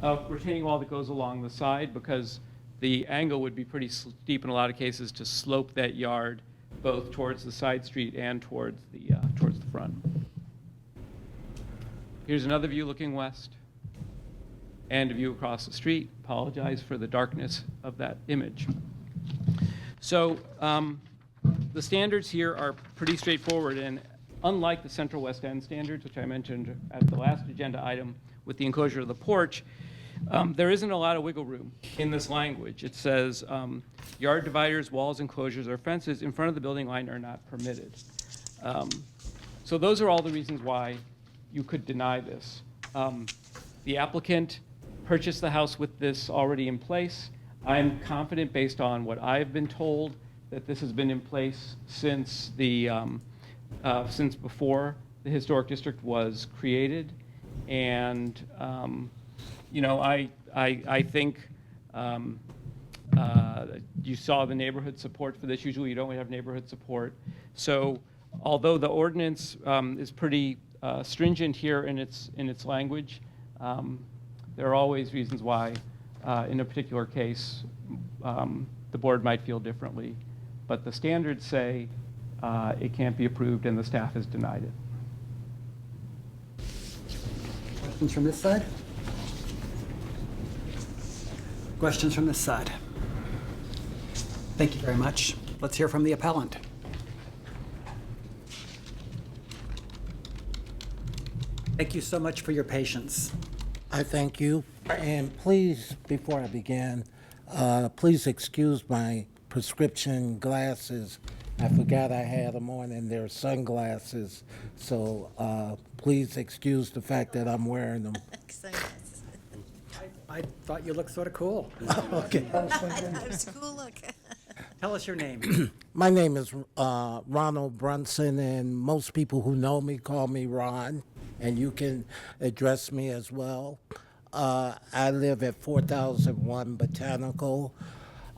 a retaining wall that goes along the side because the angle would be pretty steep in a lot of cases to slope that yard both towards the side street and towards the front. Here's another view looking west and a view across the street. Apologize for the darkness of that image. So the standards here are pretty straightforward, and unlike the Central West End standards, which I mentioned at the last agenda item with the enclosure of the porch, there isn't a lot of wiggle room in this language. It says yard dividers, walls, enclosures, or fences in front of the building line are not permitted. So those are all the reasons why you could deny this. The applicant purchased the house with this already in place. I'm confident, based on what I've been told, that this has been in place since since before the historic district was created, and you know, I think you saw the neighborhood support for this. Usually, you don't have neighborhood support. So, although the ordinance is pretty stringent here in its language, there are always reasons why, in a particular case, the board might feel differently. But the standards say it can't be approved, and the staff has denied it. Questions from this side? Questions from this side? Thank you very much. Let's hear from the appellant. Thank you so much for your patience. I thank you. And please, before I begin, please excuse my prescription glasses. I forgot I had them on, and they're sunglasses. So please excuse the fact that I'm wearing them. I thought you looked sort of cool. Okay. That was a cool look. Tell us your name. My name is Ronald Brunson, and most people who know me call me Ron, and you can address me as well. I live at 4001 Botanical.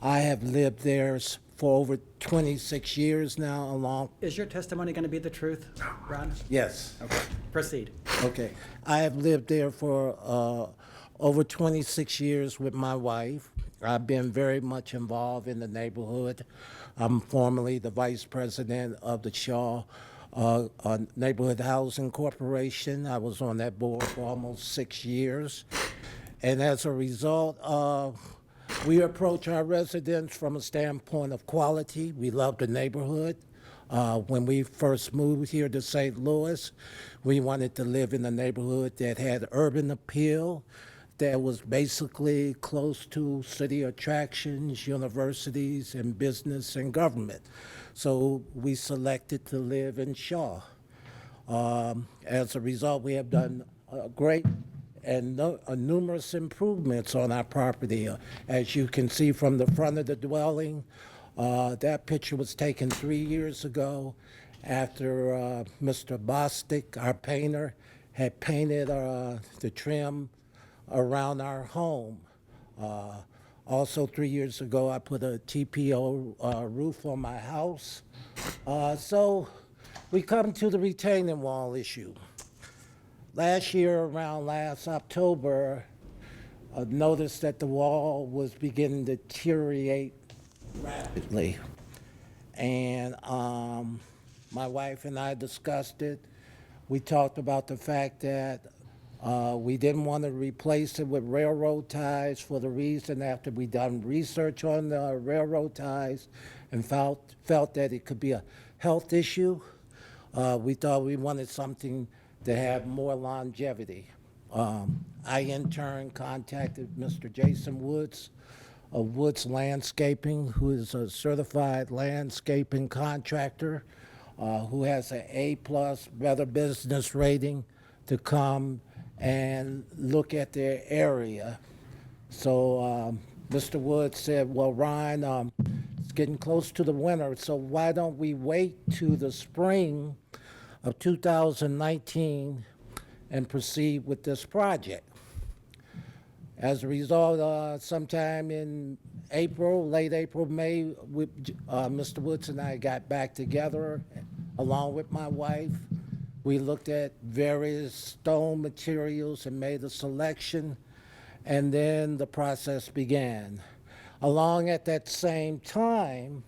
I have lived there for over 26 years now along. Is your testimony going to be the truth, Ron? Yes. Okay, proceed. Okay. I have lived there for over 26 years with my wife. I've been very much involved in the neighborhood. I'm formerly the vice president of the Shaw Neighborhood Housing Corporation. I was on that board for almost 6 years. And as a result, we approach our residents from a standpoint of quality. We love the neighborhood. When we first moved here to St. Louis, we wanted to live in a neighborhood that had urban appeal, that was basically close to city attractions, universities, and business and government. So we selected to live in Shaw. As a result, we have done great and numerous improvements on our property. As you can see from the front of the dwelling, that picture was taken 3 years ago after Mr. Bostic, our painter, had painted the trim around our home. Also, 3 years ago, I put a TPO roof on my house. So we come to the retaining wall issue. Last year, around last October, I noticed that the wall was beginning to deteriorate rapidly. And my wife and I discussed it. We talked about the fact that we didn't want to replace it with railroad ties for the reason after we done research on the railroad ties and felt that it could be a health issue. We thought we wanted something to have more longevity. I in turn contacted Mr. Jason Woods of Woods Landscaping, who is a certified landscaping contractor who has an A+ Better Business rating, to come and look at their area. So Mr. Woods said, well, Ryan, it's getting close to the winter, so why don't we wait to the spring of 2019 and proceed with this project? As a result, sometime in April, late April, May, Mr. Woods and I got back together along with my wife. We looked at various stone materials and made a selection, and then the process began. Along at that same time,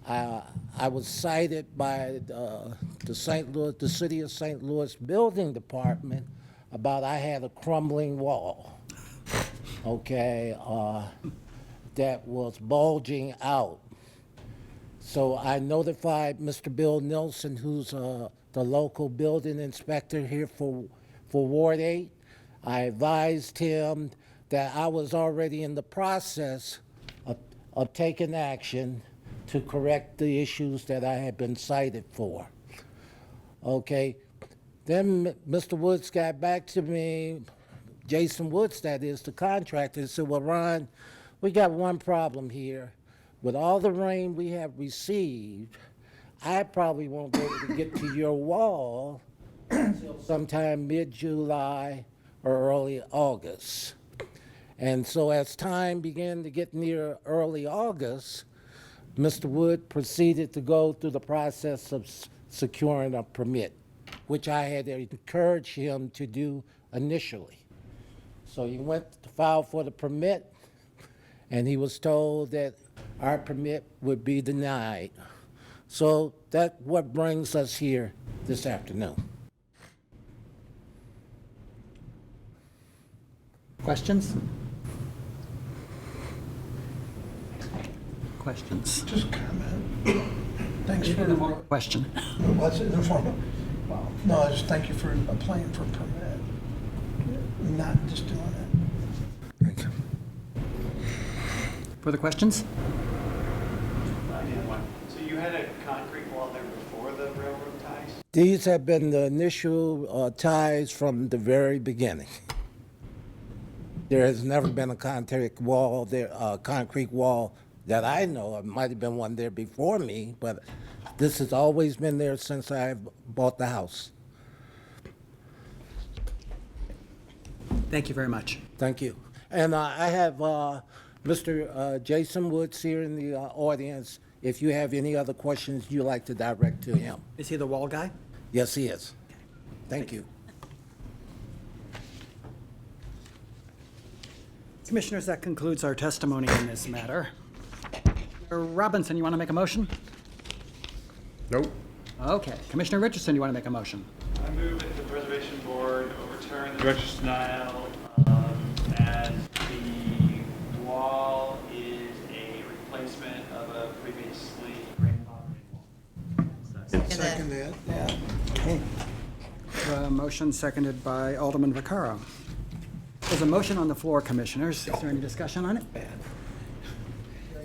I was cited by the City of St. Louis Building Department about I had a crumbling wall, okay, that was bulging out. So I notified Mr. Bill Nilsson, who's the local building inspector here for Ward 8. I advised him that I was already in the process of taking action to correct the issues that I had been cited for. Okay, then Mr. Woods got back to me, Jason Woods, that is, the contractor, and said, well, Ron, we got one problem here. With all the rain we have received, I probably won't be able to get to your wall until sometime mid-July or early August. And so as time began to get near early August, Mr. Wood proceeded to go through the process of securing a permit, which I had encouraged him to do initially. So he went to file for the permit, and he was told that our permit would be denied. So that's what brings us here this afternoon. Questions? Questions? Just comment. Thanks for the question. What's it informal? No, I just thank you for applying for a permit, not just doing it. Thank you. Further questions? I did one. So you had a concrete wall there before the railroad ties? These have been the initial ties from the very beginning. There has never been a concrete wall there, concrete wall that I know of. Might have been one there before me, but this has always been there since I bought the house. Thank you very much. Thank you. And I have Mr. Jason Woods here in the audience. If you have any other questions you'd like to direct to him. Is he the wall guy? Yes, he is. Thank you. Commissioners, that concludes our testimony in this matter. Robinson, you want to make a motion? Nope. Okay. Commissioner Richardson, you want to make a motion? I move that the Preservation Board overturn the director's denial and the wall is a replacement of a previously grandfathered wall. Second that, yeah. Okay. Motion seconded by Alderman Vaccaro. There's a motion on the floor, Commissioners. Is there any discussion on it?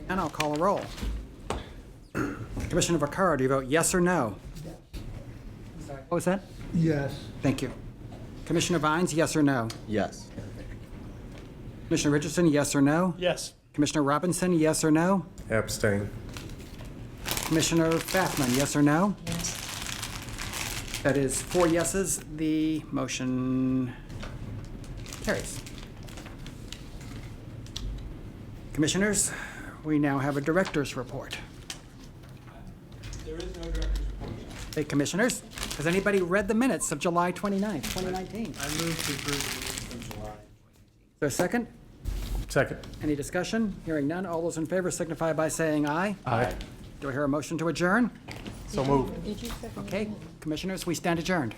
And I'll call a roll. Commissioner Vaccaro, do you vote yes or no? What was that? Yes. Thank you. Commissioner Vines, yes or no? Yes. Commissioner Richardson, yes or no? Yes. Commissioner Robinson, yes or no? Abstain. Commissioner Bathman, yes or no? Yes. That is 4 yeses. The motion carries. Commissioners, we now have a director's report. There is no director's report. Hey, Commissioners, has anybody read the minutes of July 29th, 2019? I move to approve the minutes from July. Is there a second? Second. Any discussion? Hearing none. All those in favor signify by saying aye. Aye. Do I hear a motion to adjourn? So moved. Okay, Commissioners, we stand adjourned.